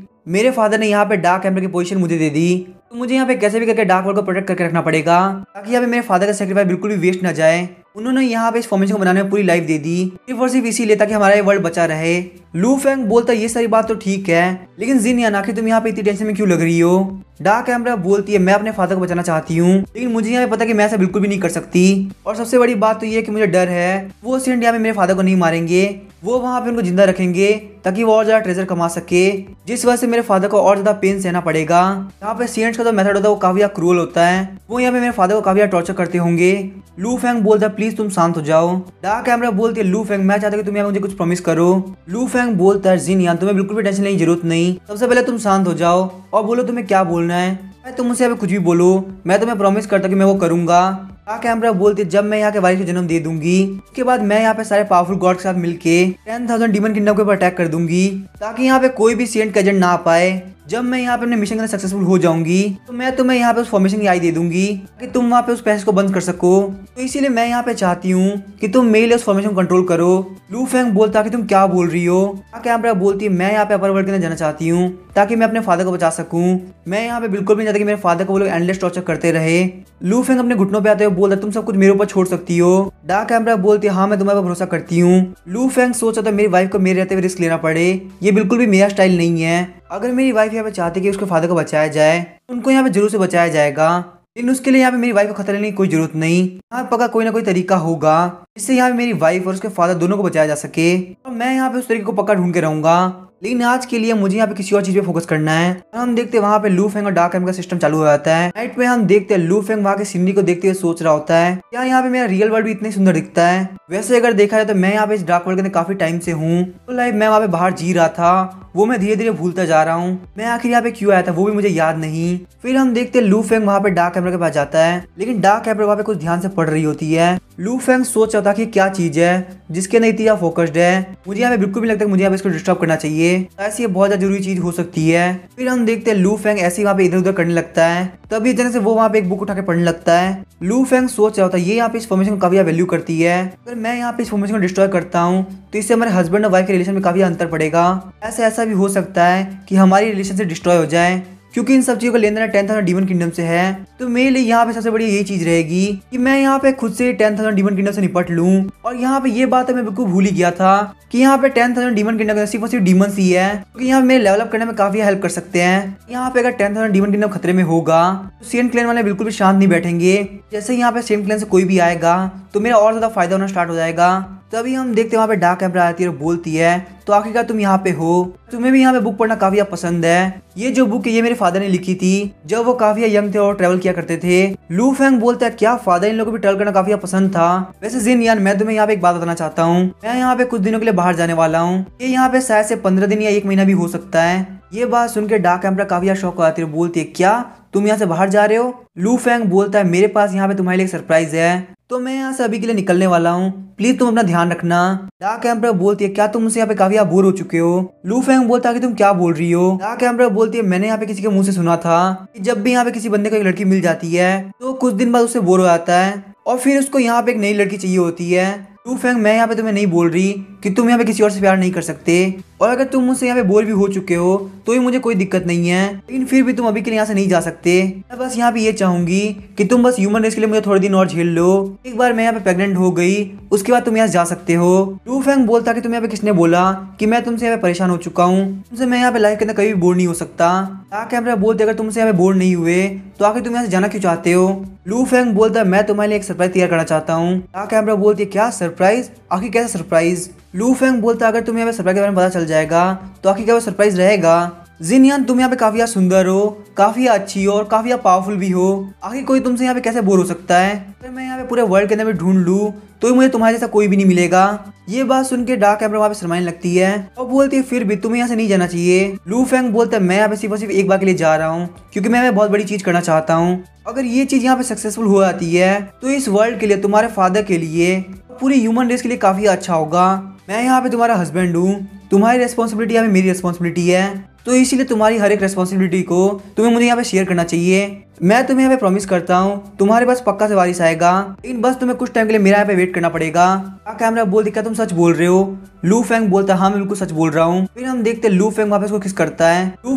मेरे फादर ने यहाँ पे डार्क कैमरा की पोजीशन मुझे दे दी, तो मुझे यहाँ पे कैसे भी करके डार्क वर्ल्ड को प्रोटेक्ट करके रखना पड़ेगा ताकि यहाँ पे मेरे फादर का सेक्रीफाइस बिल्कुल भी वेस्ट ना जाए। उन्होंने यहाँ पे इस फॉर्मेशन को बनाने में पूरी लाइफ दे दी, सिर्फ और सिर्फ इसीलिए ताकि हमारा ये वर्ल्ड बचा रहे। लू फेंग बोलता ये सारी बात तो ठीक है, लेकिन जिन यान आखिर तुम यहाँ पे इतनी टेंशन में क्यों लग रही हो। डार्क कैमरा बोलती है मैं अपने फादर को बचाना चाहती हूँ, लेकिन मुझे यहाँ पे पता कि मैं ऐसा बिल्कुल भी नहीं कर सकती, और सबसे बड़ी बात तो ये है कि मुझे डर है वो सेंट यहाँ पे मेरे फादर को नहीं मारेंगे, वो वहाँ पे उनको जिंदा रखेंगे ताकि वो और ज्यादा ट्रेजर कमा सके, जिस वजह से मेरे फादर को और ज्यादा पेन सहना पड़ेगा। यहाँ पे सेंट्स का जो मेथड होता है वो काफी क्रूअल होता है, वो यहाँ पे मेरे फादर को काफी टॉर्चर करते होंगे। लू फेंग बोलता है प्लीज तुम शांत हो जाओ। डार्क कैमरा बोलती है लू फेंग मैं चाहता हूँ कि तुम यहाँ मुझे कुछ प्रॉमिस करो। लू फेंग बोलता है जिन यान तुम्हें बिल्कुल भी टेंशन लेने की जरूरत नहीं, सबसे पहले तुम शांत हो जाओ और बोलो तुम्हें क्या बोलना है, तुम मुझसे कुछ भी बोलो, मैं तुम्हें प्रॉमिस करता हूँ कि मैं वो करूंगा। डार्क कैमरा बोलती है जब मैं यहाँ के वारिस को जन्म दे दूंगी उसके बाद मैं यहाँ पे सारे पावरफुल गॉड के साथ मिलके 10,000 डीमन किंगडम के ऊपर अटैक कर दूंगी ताकि यहाँ पे कोई भी सेंट का एजेंट ना आ पाए। जब मैं यहाँ पे अपने मिशन के अंदर सक्सेसफुल हो जाऊंगी तो मैं तुम्हें यहाँ पे उस फॉर्मेशन की आई दे दूंगी ताकि तुम वहाँ पे उस पैसे को बंद कर सको, तो इसीलिए मैं यहाँ पे चाहती हूँ कि तुम मेरे लिए उस फॉर्मेशन को कंट्रोल करो। लू फेंग बोलता कि तुम क्या बोल रही हो। डार्क कैमरा बोलती है मैं यहाँ पे अपर वर्ल्ड के अंदर जाना चाहती हूँ ताकि मैं अपने फादर को बचा सकूं, मैं यहाँ पे बिल्कुल भी नहीं चाहता कि मेरे फादर को वो लोग एंडलेस टॉर्चर करते रहे। लू फेंग अपने घुटनों पे आते हुए बोलता तुम सब कुछ मेरे ऊपर छोड़ सकती हो। डार्क कैमरा बोलती है हाँ मैं तुम्हारे पर भरोसा करती हूँ। लू फेंग सोच रहा था मेरी वाइफ को मेरे रहते हुए रिस्क लेना पड़े, ये बिल्कुल भी मेरा स्टाइल नहीं है। अगर मेरी वाइफ यहाँ पे चाहती कि उसके फादर को बचाया जाए उनको यहाँ पे जरूर से बचाया जाएगा, लेकिन उसके लिए यहाँ पे मेरी वाइफ को खतरा लेने की कोई जरूरत नहीं, यहाँ पक्का कोई ना कोई तरीका होगा। इससे यहाँ पे मेरी वाइफ और उसके फादर दोनों को बचाया जा सके। और मैं यहाँ पे उस तरीके को पक्का ढूंढ के रहूंगा। लेकिन आज के लिए मुझे यहाँ पे किसी और चीज पे फोकस करना है। हम देखते हैं वहाँ पे लू फेंग और डार्क एम्बर का सिस्टम चालू हो जाता है। नाइट में हम देखते हैं लू फेंग वहाँ के सीनरी को देखते हुए सोच रहा होता है क्या यहाँ पे मेरा रियल वर्ल्ड भी इतनी सुंदर दिखता है। वैसे अगर देखा जाए तो मैं यहाँ पे इस डार्क वर्ल्ड के अंदर काफी टाइम से हूँ। तो लाइक मैं वहाँ पे बाहर जी रहा था, वो मैं धीरे धीरे भूलता जा रहा हूँ। मैं आखिर यहाँ पे क्यों आया था वो भी मुझे याद नहीं। फिर हम देखते हैं लू फेंग वहाँ पे डार्क एम्बर के पास जाता है, लेकिन डार्क एम्बर वहाँ पे कुछ ध्यान से पढ़ रही होती है। लू फेंग सोच रहा था कि क्या चीज है जिसके अंदर इतना फोकस्ड है। मुझे यहाँ पे बिल्कुल भी लगता है कि मुझे यहाँ पे इसको डिस्टर्ब करना चाहिए, ऐसी ये बहुत ज्यादा जरूरी चीज हो सकती है। फिर हम देखते हैं लू फेंग ऐसे ही वहाँ पे इधर उधर करने लगता है। तभी अचानक से वो वहाँ पे एक बुक उठा के पढ़ने लगता है। लू फेंग सोच रहा होता है ये यहाँ पे इस फॉर्मेशन को काफी वैल्यू करती है। अगर मैं यहाँ पे इस फॉर्मेशन को डिस्ट्रॉय करता हूँ तो इससे हमारे हस्बैंड और वाइफ के रिलेशन में काफी अंतर पड़ेगा। ऐसा भी हो सकता है कि हमारी रिलेशन से डिस्ट्रॉय हो जाए, क्योंकि इन सब चीजों का लेन देन 10,000 डीमन किंगडम से है। तो मेरे लिए यहाँ पे सबसे बड़ी यही चीज रहेगी कि मैं यहाँ पे खुद से 10,000 डीमन किंगडम से निपट लूं। और यहाँ पे ये बात है मैं बिल्कुल भूल ही गया था कि यहाँ पे 10,000 डीमन किंगडम सिर्फ और सिर्फ डीमंस ही है, क्योंकि यहाँ पे मेरे लेवल अप करने में काफी हेल्प कर सकते हैं। यहाँ पे अगर 10,000 डीमन किंगडम खतरे में होगा तो सेंट क्लैन वाले बिल्कुल भी शांत नहीं बैठेंगे। जैसे यहाँ पे सेंट क्लैन से कोई भी आएगा तो मेरा और ज्यादा फायदा होना स्टार्ट हो जाएगा। तभी हम देखते हैं वहाँ पे डार्क एम्बर आती है और बोलती है तो आखिरकार तुम यहाँ पे हो, तुम्हें भी यहाँ पे बुक पढ़ना काफी पसंद है। ये जो बुक है ये मेरे फादर ने लिखी थी जब वो काफी यंग थे और ट्रेवल किया करते थे। लू फेंग बोलता है क्या फादर इन लोगों को भी ट्रेवल करना काफी पसंद था। वैसे जिन यान मैं तुम्हें यहाँ पे एक बात बताना चाहता हूँ, मैं यहाँ पे कुछ दिनों के लिए बाहर जाने वाला हूँ। ये यहाँ पे शायद से 15 दिन या 1 महीना भी हो सकता है। ये बात सुन के डार्क एम्बर काफी शौक आती है, बोलती है क्या तुम यहाँ से बाहर जा रहे हो। लू फेंग बोलता है मेरे पास यहाँ पे तुम्हारे लिए एक सरप्राइज है, तो मैं यहाँ से अभी के लिए निकलने वाला हूँ, प्लीज तुम अपना ध्यान रखना। डार्क एम्बर बोलती है क्या तुम मुझसे यहाँ पे काफी बोर हो चुके हो। लू फेंग बोलता है कि तुम क्या बोल रही हो। डार्क एम्बर बोलती है मैंने यहाँ पे किसी के मुंह से सुना था कि जब भी यहाँ पे किसी बंदे को एक लड़की मिल जाती है तो कुछ दिन बाद उससे बोर हो जाता है और फिर उसको यहाँ पे एक नई लड़की चाहिए होती है। लू फेंग मैं यहाँ पे तुम्हें नहीं बोल रही कि तुम यहाँ पे किसी और से प्यार नहीं कर सकते, और अगर तुम मुझसे यहाँ पे बोर भी हो चुके हो तो ही मुझे कोई दिक्कत नहीं है, लेकिन फिर भी तुम अभी के लिए यहाँ से नहीं जा सकते। मैं बस यहाँ पे ये चाहूंगी कि तुम बस ह्यूमन रेस के लिए मुझे थोड़े दिन और झेल लो। एक बार मैं यहाँ पे प्रेग्नेंट हो गई उसके बाद तुम यहाँ से जा सकते हो। लू फेंग बोलता कि तुम यहाँ पे किसने बोला कि मैं तुमसे यहाँ पे परेशान हो चुका हूँ, तुमसे मैं यहाँ पे लाइफ के अंदर कभी भी बोर नहीं हो सकता। डार्क एम्बर बोलते अगर तुमसे यहाँ पे बोर नहीं हुए तो आखिर तुम यहाँ से जाना क्यों चाहते हो। लू फेंग बोलता है मैं तुम्हारे लिए एक सरप्राइज तैयार करना चाहता हूँ। डार्क एम्बर बोलती है क्या सरप्राइज, आखिर कैसा सरप्राइज। लू फेंग बोलता है अगर तुम्हें यहाँ पे सरप्राइज के बारे में पता चल जाएगा तो आखिर क्या वो सरप्राइज रहेगा। जिन यान तुम यहाँ पे काफी सुंदर हो, काफी अच्छी हो और काफी पावरफुल भी हो, आखिर कोई तुमसे यहाँ पे कैसे बोर हो सकता है। अगर मैं यहाँ पे पूरे वर्ल्ड के अंदर में ढूंढ लूँ तो मुझे तुम्हारे जैसा कोई भी नहीं मिलेगा। ये बात सुन के डार्क एम्बर वहाँ पे शर्माने लगती है और बोलती है फिर भी तुम्हें यहाँ से नहीं जाना चाहिए। लू फेंग बोलता है मैं यहाँ पे सिर्फ और सिर्फ एक बार के लिए जा रहा हूँ क्योंकि मैं बहुत बड़ी चीज करना चाहता हूँ। अगर ये चीज यहाँ पे सक्सेसफुल हो जाती है तो इस वर्ल्ड के लिए, तुम्हारे फादर के लिए, पूरी ह्यूमन रेस के लिए काफी अच्छा होगा। मैं यहाँ पे तुम्हारा हस्बैंड हूँ, तुम्हारी रिस्पॉन्सिबिलिटी यहाँ पे मेरी रिस्पॉन्सिबिलिटी है, तो इसीलिए तुम्हारी हर एक रिस्पॉन्सिबिलिटी को तुम्हें मुझे यहाँ पे शेयर करना चाहिए। मैं तुम्हें यहाँ पे प्रॉमिस करता हूँ तुम्हारे पास पक्का से वारिस आएगा, लेकिन बस तुम्हें कुछ टाइम के लिए मेरा यहाँ पे वेट करना पड़ेगा। डार्क एम्बर बोलती क्या तुम सच बोल रहे हो। लू फेंग बोलता है हाँ मैं बिल्कुल सच बोल रहा हूँ। फिर हम देखते हैं लू फेंग वापस को किस करता है। लू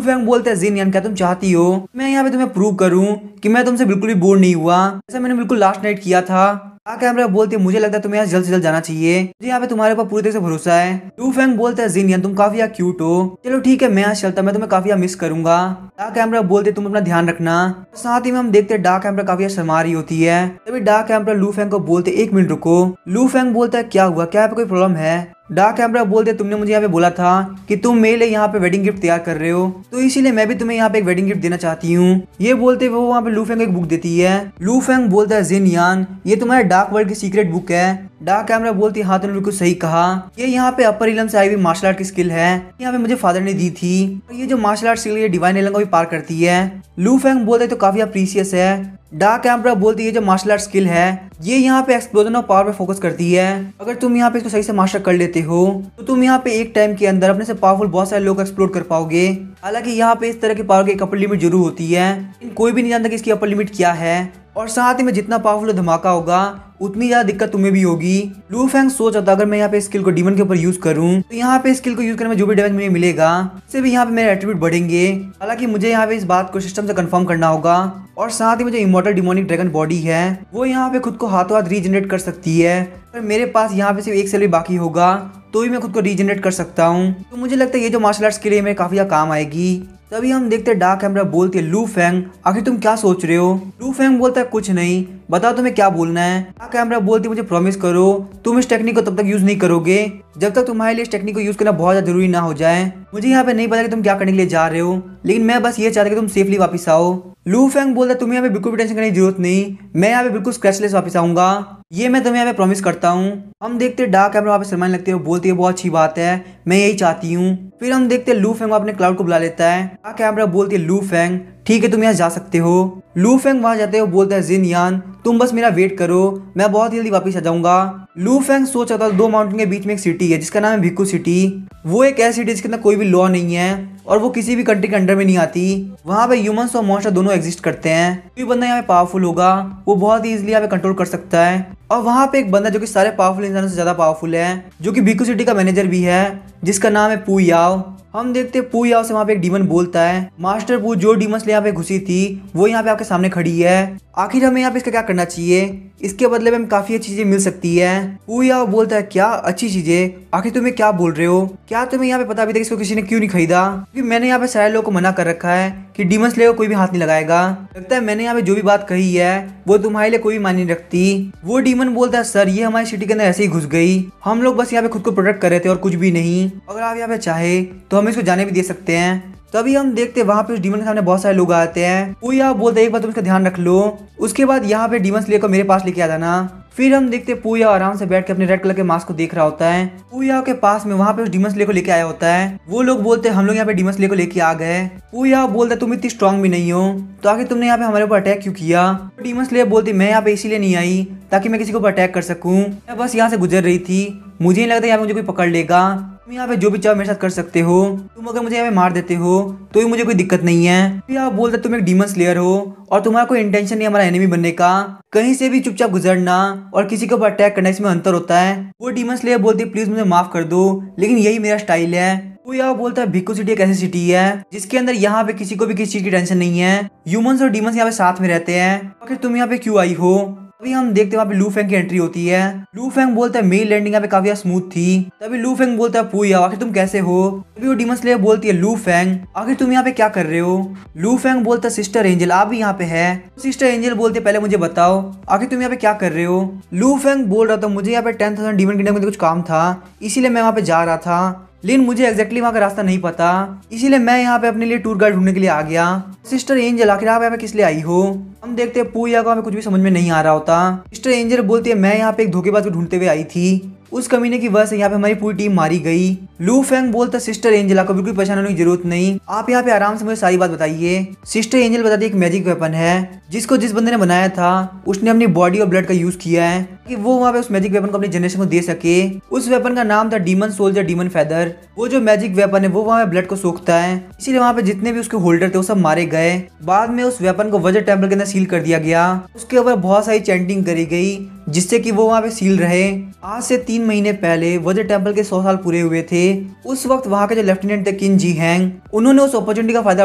फेंग बोलता है जिन यान क्या तुम चाहती हो मैं यहाँ पे तुम्हें प्रूव करूँ कि मैं तुमसे बिल्कुल भी बोर नहीं हुआ, जैसा मैंने बिल्कुल लास्ट नाइट किया था। डार्क एम्बर बोलती है मुझे लगता है तुम्हें यहाँ जल्द से जल्द जाना चाहिए, मुझे यहाँ पे तुम्हारे ऊपर पूरी तरह से भरोसा है। लू फेंग बोलता है जिन यान तुम काफी क्यूट हो, चलो ठीक है मैं यहाँ चलता, मैं तुम्हें काफी मिस करूंगा। डार्क एम्बर बोलते तुम अपना ध्यान रखना। साथ ही में हम देखते हैं डार्क एम्बर काफी शर्मा रही होती है। तभी डार्क एम्बर लू फेंग को बोलते 1 मिनट रुको। लू फेंग बोलता है क्या हुआ, क्या यहाँ पे कोई प्रॉब्लम है। डार्क एम्बर बोलते तुमने मुझे यहाँ पे बोला था कि तुम मेरे लिए यहाँ पे वेडिंग गिफ्ट तैयार कर रहे हो, तो इसीलिए मैं भी तुम्हें यहाँ पे एक वेडिंग गिफ्ट देना चाहती हूँ। ये बोलते वो वहाँ पे लू फेंग एक बुक देती है। लू फेंग बोलता है जिन यान ये तुम्हारे डार्क वर्ल्ड की सीक्रेट बुक है। डार्क एम्बर बोलती है हाँ तुमने बिल्कुल सही कहा, ये यहाँ पे अपर इलम से आई हुई मार्शल आर्ट की स्किल है, यहाँ पे मुझे फादर ने दी थी, और ये जो मार्शल आर्ट स्किल ये डिवाइन एलन को भी पार करती है। लू फेंग बोलते तो काफी प्रीशियस है। डार्क एम्बर बोलती है जो मार्शल आर्ट स्किल है ये यहाँ पे एक्सप्लोजन ऑफ पावर पे फोकस करती है। अगर तुम यहाँ पे इसको सही से मास्टर कर लेते हो तो तुम यहाँ पे एक टाइम के अंदर अपने से पावरफुल बहुत सारे लोग एक्सप्लोर कर पाओगे। हालांकि यहाँ पे इस तरह की पावर की एक अपर लिमिट जरूर होती है, लेकिन कोई भी नहीं जानता कि इसकी अपर लिमिट क्या है, और साथ ही में जितना पावरफुल धमाका होगा उतनी ज्यादा दिक्कत तुम्हें भी होगी। लू फेंग सोच रहा था अगर मैं यहाँ पे स्किल को डीमन के ऊपर यूज करूँ तो यहाँ पे स्किल को यूज करने में जो भी डैमेज मुझे मिलेगा उससे भी यहाँ पे मेरे एट्रीब्यूट बढ़ेंगे। हालांकि मुझे यहाँ पे इस बात को सिस्टम से कंफर्म करना होगा, और साथ ही में जो इमॉर्टल डिमोनिक ड्रैगन बॉडी है वो यहाँ पे खुद को हाथों हाथ रीजनरेट कर सकती है। पर मेरे पास यहाँ पे सिर्फ एक सेल भी बाकी होगा तो ही मैं खुद को रीजनरेट कर सकता हूँ। तो मुझे लगता है ये जो मार्शल आर्ट्स के लिए मेरे काफी ज्यादा काम आएगी। तभी हम देखते हैं डार्क एम्बरर बोलती है लू फेंग आखिर तुम क्या सोच रहे हो। लू फेंग बोलता है कुछ नहीं, बताओ तुम्हें क्या बोलना है। डार्क एम्बरर बोलती है मुझे प्रॉमिस करो तुम इस टेक्निक को तब तक यूज नहीं करोगे जब तक तुम्हारे लिए इस टेक्निक को यूज करना बहुत ज्यादा जरूरी ना हो जाए। मुझे यहाँ पे नहीं पता कि तुम क्या करने के लिए जा रहे हो, लेकिन मैं बस ये चाहता कि तुम सेफली वापस आओ। लू फेंग बोलता है तुम्हें यहाँ पे बिल्कुल भी टेंशन करने की जरूरत नहीं, मैं यहाँ पे बिल्कुल स्क्रैचलेस वापस आऊंगा, ये मैं तुम्हें यहाँ पे प्रॉमिस करता हूँ। हम देखते हैं डार्क एम्बरर वहाँ पे शर्माने लगते हैं, बोलती है बहुत अच्छी बात है, मैं यही चाहती हूँ। फिर हम देखते हैं लू फेंग अपने क्लाउड को बुला लेता है। डार्क एम्बरर बोलती है लू फेंग ठीक है तुम यहाँ जा सकते हो। लू फेंग वहां जाते हो बोलता है जिन यान तुम बस मेरा वेट करो, मैं बहुत जल्दी वापस आ जाऊंगा। लू फेंग सोच रहा था 2 माउंटेन के बीच में एक सिटी है जिसका नाम है भिक्कू सिटी। वो एक ऐसी सिटी जिसके अंदर कोई भी लॉ नहीं है और वो किसी भी कंट्री के अंडर में नहीं आती। वहाँ पे ह्यूमंस और मॉन्स्टर दोनों एग्जिस्ट करते हैं। कोई बंदा यहाँ पे पावरफुल होगा वो बहुत ही इजीली यहाँ पे कंट्रोल कर सकता है। और वहाँ पे एक बंदा जो कि सारे पावरफुल इंसानों से ज्यादा पावरफुल है, जो कि भिक्कू सिटी का मैनेजर भी है, जिसका नाम है पू याओ। हम देखते हैं पू याओ से वहाँ पे एक डीमन बोलता है मास्टर पू जो डीमंस ले यहाँ पे घुसी थी वो यहाँ पे आपके सामने खड़ी है, आखिर हमें यहाँ पे इसका क्या करना चाहिए, इसके बदले में हमें काफी अच्छी चीजें मिल सकती है। पू याओ बोलता है क्या अच्छी चीजें, आखिर तुम्हें क्या बोल रहे हो, क्या तुम्हें यहाँ पे पता भी था इसको किसी ने क्यों नहीं खरीदा, क्योंकि मैंने यहाँ पे सारे लोगों को मना कर रखा है कि डीमंस ले कोई भी हाथ नहीं लगाएगा। लगता है मैंने यहाँ पे जो भी बात कही है वो तुम्हारे लिए कोई मायने नहीं रखती। वो डीमन बोलता है सर ये हमारी सिटी के अंदर ऐसे ही घुस गई, हम लोग बस यहाँ पे खुद को प्रोटेक्ट कर रहे थे और कुछ भी नहीं, अगर आप यहाँ पे चाहे तो हम इसको जाने भी दे सकते हैं। तभी हम देखते हैं वहाँ पे उस डीमन के सामने बहुत सारे लोग आते हैं। पू याओ बोलते हैं एक बार तुम इसका ध्यान रख लो, उसके बाद यहाँ पे डीमन स्लेयर को मेरे पास लेके आ जाना। फिर हम देखते हैं पू याओ आराम से बैठ के अपने रेड कलर के मास्क को देख रहा होता है। पू याओ के पास में वहाँ पे उस डीमन स्लेयर को लेके आया होता है। वो लोग बोलते हैं हम लोग यहाँ पे डीमन स्लेयर को लेके आ गए। पू याओ बोलता है तुम इतनी स्ट्रांग भी नहीं हो तो आखिर तुमने यहाँ पे हमारे ऊपर अटैक क्यों किया। डीमन स्लेयर बोलती मैं यहाँ पे इसीलिए नहीं आई ताकि मैं किसी के ऊपर अटैक कर सकूं, मैं बस यहाँ से गुजर रही थी, मुझे नहीं लगता यहाँ पे मुझे कोई पकड़ लेगा, तुम यहाँ पे जो भी चाहो मेरे साथ कर सकते हो, तुम अगर मुझे यहाँ पे मार देते हो तो भी मुझे कोई दिक्कत नहीं है। फिर आप बोलते तुम एक डीमन स्लेयर हो और तुम्हारा कोई इंटेंशन नहीं हमारा एनिमी बनने का, कहीं से भी चुपचाप गुजरना और किसी के ऊपर अटैक करना इसमें अंतर होता है। वो डीमन स्लेयर बोलती है प्लीज मुझे माफ कर दो लेकिन यही मेरा स्टाइल है। वो यहाँ बोलता है भिक्कू सिटी एक ऐसी सिटी है जिसके अंदर यहाँ पे किसी को भी किसी चीज की टेंशन नहीं है, ह्यूमंस और डीमंस यहाँ पे साथ में रहते हैं, आखिर तुम यहाँ पे क्यों आई हो। अभी हम देखते हैं वहाँ पे लू फेंग की एंट्री होती है। लू फेंग बोलता है मेरी लैंडिंग यहाँ पे काफी स्मूथ थी। तभी लू फेंग बोलता है पू याओ आखिर तुम कैसे हो। तभी वो डीमन स्लेयर बोलती है लू फेंग आखिर तुम यहाँ पे क्या कर रहे हो। लू फेंग बोलता है सिस्टर एंजल आप भी यहाँ पे है। सिस्टर एंजल बोलते है पहले मुझे बताओ आखिर तुम यहाँ पे क्या कर रहे हो। लू फेंग बोल रहा था मुझे यहाँ पे 10,000 डीमन किंगडम में कुछ काम था इसीलिए मैं वहाँ पे जा रहा था, लेकिन मुझे एग्जैक्टली वहाँ का रास्ता नहीं पता, इसीलिए मैं यहाँ पे अपने लिए टूर गाइड ढूंढने के लिए आ गया। सिस्टर एंजल आखिर आप यहाँ पे किस लिए आई हो। हम देखते हैं पू याओ को हमें कुछ भी समझ में नहीं आ रहा होता। सिस्टर एंजल बोलती है मैं यहाँ पे एक धोखेबाज को ढूंढते हुए आई थी, उस कमीने की वजह से यहाँ पे हमारी पूरी टीम मारी गई। लू फेंग बोलता सिस्टर एंजल को बिल्कुल परेशान होने की जरूरत नहीं, आप यहाँ पे आराम से मुझे सारी बात बताइए। सिस्टर एंजल बताती है एक मैजिक वेपन है जिसको जिस बंदे ने बनाया था उसने अपनी बॉडी और ब्लड का यूज किया है कि वो वहाँ पे उस मैजिक वेपन को अपनी जनरेशन को दे सके। उस वेपन का नाम था डीमन सोल्जर डीमन फेदर। वो जो मैजिक वेपन है वो वहाँ पे ब्लड को सोखता है, इसीलिए वहाँ पे जितने भी उसके होल्डर थे वो सब मारे गए। बाद में उस वेपन को वजर टेम्पल के अंदर सील कर दिया गया, उसके ऊपर बहुत सारी चैंटिंग करी गई जिससे कि वो वहाँ पे सील रहे। आज से 3 महीने पहले वजर टेम्पल के 100 साल पूरे हुए थे। उस वक्त वहाँ के जो लेफ्टिनेंट थे किन जी हैंग, उन्होंने उस अपॉर्चुनिटी का फायदा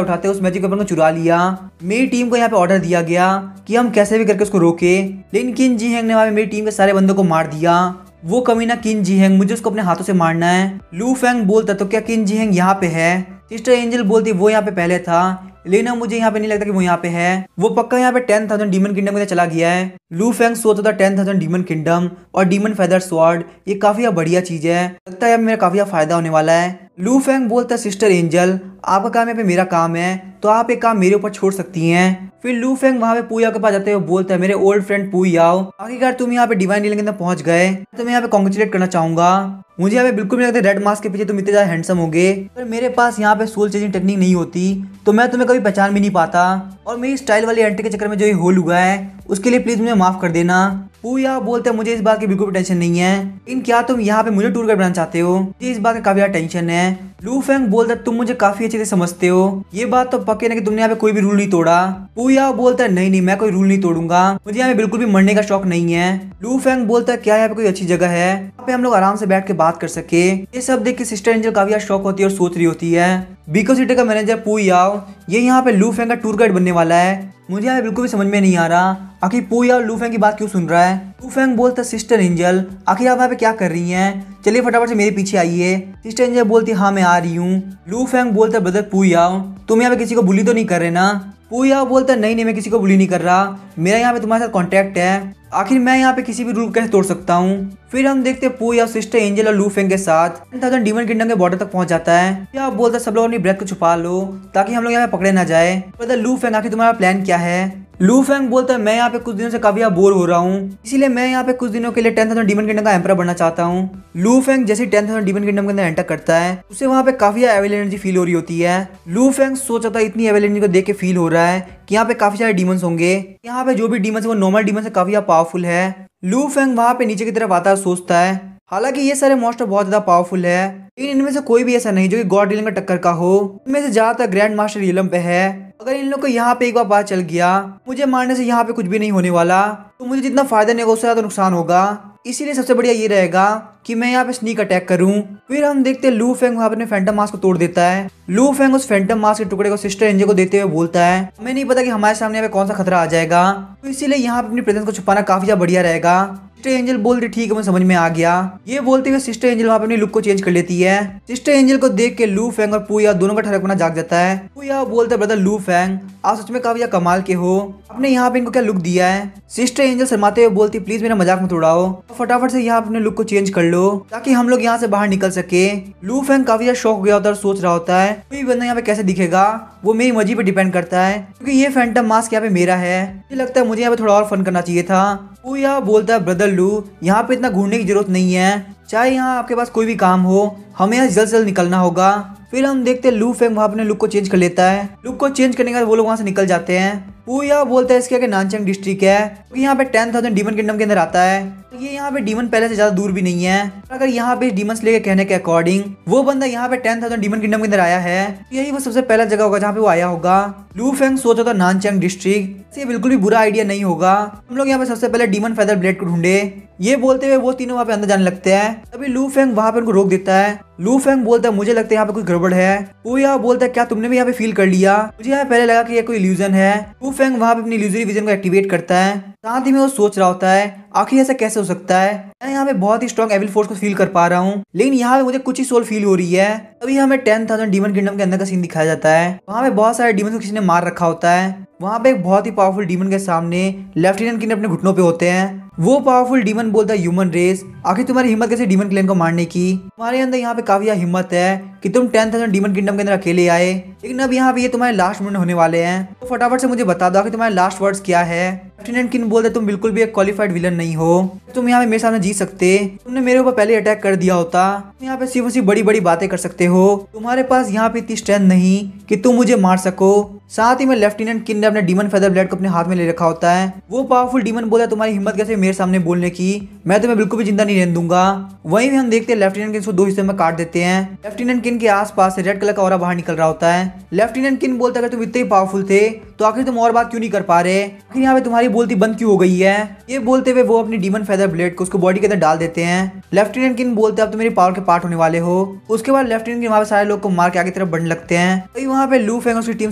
उठाते उस मैजिक वेपन को चुरा लिया। मेरी टीम को यहाँ पे ऑर्डर दिया गया कि हम कैसे भी करके उसको रोके, लेकिन किन जी हैंग ने वहाँ पे मेरी टीम के सारे बंदों को मार दिया। वो कमीना किन जी हैंग, मुझे उसको अपने हाथों से मारना है। लू फेंग बोलता तो क्या किन जी हैंग यहाँ पे है। सिस्टर एंजल बोलती वो यहाँ पे पहले था लेकिन मुझे यहाँ पे नहीं लगता कि वो यहाँ पे है, वो पक्का यहाँ पे 10,000 डीमन किंगडम में चला गया है। लू फेंग सोचता था 10,000 डीमन किंगडम और डीमन फेदर स्वॉर्ड ये काफी बढ़िया चीज है, लगता है मेरा काफी फायदा होने वाला है। लू फेंग बोलता है सिस्टर एंजल आपका काम यहाँ पे मेरा काम है तो आप एक काम मेरे ऊपर छोड़ सकती हैं। फिर लू फेंग वहाँ पे पू याओ के पास जाते हुए बोलता है मेरे ओल्ड फ्रेंड पू याओ आखिरकार तुम यहाँ पे डिवाइन रीलिंग के अंदर पहुंच गए, तो मैं यहाँ पे कॉन्ग्रेचुलेट करना चाहूंगा। मुझे यहाँ पे बिल्कुल नहीं लगता रेड मास्क के पीछे तुम इतने ज्यादा हैंडसम होगे, पर मेरे पास यहाँ पे सोल चेंजिंग टेक्निक नहीं होती तो मैं तुम्हें कभी पहचान भी नहीं पाता, और मेरी स्टाइल वाली एंट्री के चक्कर में जो ये होल हुआ है उसके लिए प्लीज मुझे माफ कर देना। पू याओ बोलते हैं मुझे इस बात की बिल्कुल भी टेंशन नहीं है, लेकिन क्या तुम यहाँ पे मुझे टूर गाइड बनाना चाहते हो, मुझे इस बात का काफी टेंशन है। लू फेंग बोलता है तुम मुझे काफी अच्छे से समझते हो, ये बात तो पक्के ना कि तुमने यहाँ पे कोई भी रूल नहीं तोड़ा। पू याओ बोलता है नहीं मैं कोई रूल नहीं तोड़ूंगा, मुझे यहाँ पे बिल्कुल भी मरने का शौक नहीं है। लू फेंग बोलता है क्या यहाँ पे कोई अच्छी जगह है यहाँ पे हम लोग आराम से बैठ के बात कर सके। ये सब देख के सिस्टर एंजल काफी शौक होती है और सोच रही होती है भिक्कू सिटी का मैनेजर पू याओ ये यहाँ पे लू फेंग का टूर गाइड बनने वाला है, मुझे यहाँ पे बिल्कुल भी समझ में नहीं आ रहा आखिर पूया और लूफेंग की बात क्यों सुन रहा है। लूफेंग बोलता सिस्टर एंजल आखिर आप यहाँ पे क्या कर रही हैं, चलिए फटाफट से मेरे पीछे आइए। सिस्टर एंजल बोलती हाँ मैं आ रही हूँ। लूफेंग बोलता ब्रदर पूया तुम यहाँ पे किसी को बुली तो नहीं कर रहे ना। पूया बोलता नहीं नहीं मैं किसी को बुली नहीं कर रहा, मेरा यहाँ पे तुम्हारे साथ कॉन्टेक्ट है, आखिर मैं यहाँ पे किसी भी रूल कैसे तोड़ सकता हूँ। फिर हम देखते हैं पूया सिस्टर एंजल और लूफेंग के साथ 10,000 डीमन किंगडम के बॉर्डर तक पहुंच जाता है। क्या बोलता सब लोग अपनी ब्रेथ को छुपा लो ताकि हम लोग यहाँ पे पकड़े ना जाए। ब्रदर लूफेंग आखिर तुम्हारा प्लान क्या है। लूफेंग बोलता है मैं यहाँ पे कुछ दिनों से काफी बोर हो रहा हूँ, इसीलिए मैं यहाँ पे कुछ दिनों के लिए 10,000 डीमन किंगडम का एम्परर बनना चाहता हूँ। लूफेंग जैसे 10,000 डीमन किंगडम के अंदर एंटर करता है उसे वहाँ पे काफी एविल एनर्जी फील हो रही होती है। लूफेंग सोचा था इतनी एविल एनर्जी को देख के फील हो रहा है कि यहाँ पे काफी सारे डीमंस होंगे, यहाँ पे जो भी डीमंस है वो नॉर्मल डीमंस से काफी पावरफुल है। लूफेंग वहाँ पे नीचे की तरफ आता है सोचता है हालांकि ये सारे मॉन्स्टर बहुत ज्यादा पावरफुल है लेकिन इनमें से कोई भी ऐसा नहीं जो कि गॉड डीलिंग का टक्कर का हो। इनमें से ज्यादातर ग्रैंड मास्टर रियलम पे है, अगर इन लोग को यहाँ पे एक बार पता चल गया मुझे मारने से यहाँ पे कुछ भी नहीं होने वाला तो मुझे जितना फायदा नहीं होगा उससे ज्यादा नुकसान होगा, इसीलिए सबसे बढ़िया ये रहेगा कि मैं यहाँ पे स्नीक अटैक करूं। फिर हम देखते हैं लूफेंग वहाँ अपने फैंटम मास्क को तोड़ देता है। लूफेंग उस फैंटम मास्क के टुकड़े को सिस्टर एंजल को देते हुए बोलता है हमें नहीं पता कि हमारे सामने यहाँ पे कौन सा खतरा आ जाएगा, तो इसीलिए यहाँ पे अपनी प्रेजेंस को छुपाना काफी ज्यादा बढ़िया रहेगा। सिस्टर एंजल बोलती ठीक है मुझे समझ में आ गया। ये बोलते हुए सिस्टर एंजल वहाँ पे अपनी लुक को चेंज कर लेती है। सिस्टर एंजल को देख के लूफेंग और पूया दोनों का ठरकपना जाग जाता है। पूया बोलता है ब्रदर लूफेंग आप सच में काफी कमाल के हो, आपने यहाँ पे इनको क्या लुक दिया है। सिस्टर एंजल शर्माते हुए बोलती प्लीज मेरा मजाक मत उड़ाओ, तो फटाफट से यहाँ अपने लुक को चेंज कर लो ताकि हम लोग यहाँ से बाहर निकल सके। लूफेंग काफी ज्यादा शॉक हो गया होता है और सोच रहा होता है कोई बंदा यहाँ पे कैसे दिखेगा वो मेरी मर्जी पे डिपेंड करता है क्योंकि ये फैंटम मास्क यहाँ पे मेरा है, मुझे लगता है मुझे यहाँ पे थोड़ा और फन करना चाहिए था। पूया बोलता है ब्रदर लू यहाँ पे इतना घूमने की जरूरत नहीं है, चाहे यहाँ आपके पास कोई भी काम हो हमें यहाँ जल्द से जल्द निकलना होगा। फिर हम देखते हैं लूफेंग वहाँ अपने लुक को चेंज कर लेता है। लुक को चेंज करने के बाद वो लोग वहाँ से निकल जाते हैं। पूया बोलता है इसके आगे नानचंग डिस्ट्रिक्ट है क्योंकि यहाँ पे 10,000 डीमन किंगडम के अंदर आता है, तो ये यहाँ पे डीमन पैलेस से ज्यादा दूर भी नहीं है। अगर यहाँ पे डीमन स्लेयर के कहने के अकॉर्डिंग वो बंदा यहाँ पे 10,000 डीमन किंगडम के अंदर आया है, तो यही वो सबसे पहला जगह होगा जहाँ पे वो आया होगा। लूफेंग सोचा था नानचंग डिस्ट्रिक्ट से बिल्कुल भी बुरा आइडिया नहीं होगा, हम लोग यहाँ पे सबसे पहले डीमन फेदर ब्लेड को ढूंढे। ये बोलते हुए वो तीनों वहाँ पे अंदर जाने लगते हैं, तभी लूफेंग वहाँ पे उनको रोक देता है। लूफेंग बोलता है मुझे लगता है यहाँ पे कुछ गड़बड़ है। पूया बोलता है क्या तुमने भी यहाँ पे फील कर लिया, मुझे यहाँ पहले लगा कि ये कोई इल्यूजन है। लूफेंग वहाँ पे अपनी इल्यूजरी विजन को एक्टिवेट करता है, साथ ही में वो सोच रहा होता है आखिर ऐसा कैसे हो सकता है, मैं यहाँ पे बहुत ही स्ट्रॉन्ग एविल फोर्स को फील कर पा रहा हूँ लेकिन यहाँ पे मुझे कुछ ही सोल फील हो रही है। तभी हमें 10,000 डीमन किंगडम के अंदर का सीन दिखाया जाता है, वहाँ पे बहुत सारे डीमन को किसी ने मार रखा होता है। वहाँ पे एक बहुत ही पावरफुल डीमन के सामने लेफ्टिनेंट किन अपने घुटनों पे होते हैं। वो पावरफुल डीमन बोलता है ह्यूमन रेस आखिर तुम्हारी हिम्मत कैसे डीमन क्लेन को मारने की, तुम्हारे अंदर यहाँ पे काफी हिम्मत है कि तुम 10,000 डीमन किंगडम के अंदर अकेले आए, लेकिन अब यहाँ पे ये तुम्हारे लास्ट मोमेंट होने वाले हैं, तो फटाफट से मुझे बता दो कि तुम्हारे लास्ट वर्ड्स क्या है। लेफ्टिनेंट किन बोलते तुम बिल्कुल भी एक क्वालिफाइड विलन नहीं हो, तुम यहाँ पे मेरे सामने जीत सकते, तुमने मेरे ऊपर पहले अटैक कर दिया होता, तुम यहाँ पे सिर्फ उसी बड़ी बड़ी बातें कर सकते हो, तुम्हारे पास यहाँ पे इतनी स्ट्रेंथ नहीं कि तुम मुझे मार सको। साथ ही में लेफ्टिनेंट किन ने अपने डीमन फेदर ब्लेड को अपने हाथ में ले रखा होता है। वो पावरफुल डीमन बोला तुम्हारी हिम्मत कैसे मेरे सामने बोलने की, मैं तुम्हें बिल्कुल भी जिंदा नहीं रहने दूंगा। वहीं भी हम देखते हैं लेफ्टिनेंट किन को दो हिस्से में काट देते हैं। लेफ्टिनेंट किन के आसपास से रेड कलर का ऑरा बाहर निकल रहा होता है। लेफ्टिनेंट किन बोलता है अगर तुम इतने ही पावरफुल थे तो आखिर तुम और बात क्यों नहीं कर पा रहे, आखिर यहाँ पे तुम्हारी बोलती बंद क्यों हो गई है। ये बोलते हुए वो अपनी डीमन फेदर ब्लेड को उसको बॉडी के अंदर डाल देते हैं। लेफ्टिनेंट किन बोलते हैं अब तो मेरी पावर के पार्ट होने वाले हो। उसके बाद लेफ्टिनेंट किन वहाँ पे सारे लोग को मार के आगे तरफ बढ़ने लगते हैं। तो वहाँ पे लूफेंग उसकी टीम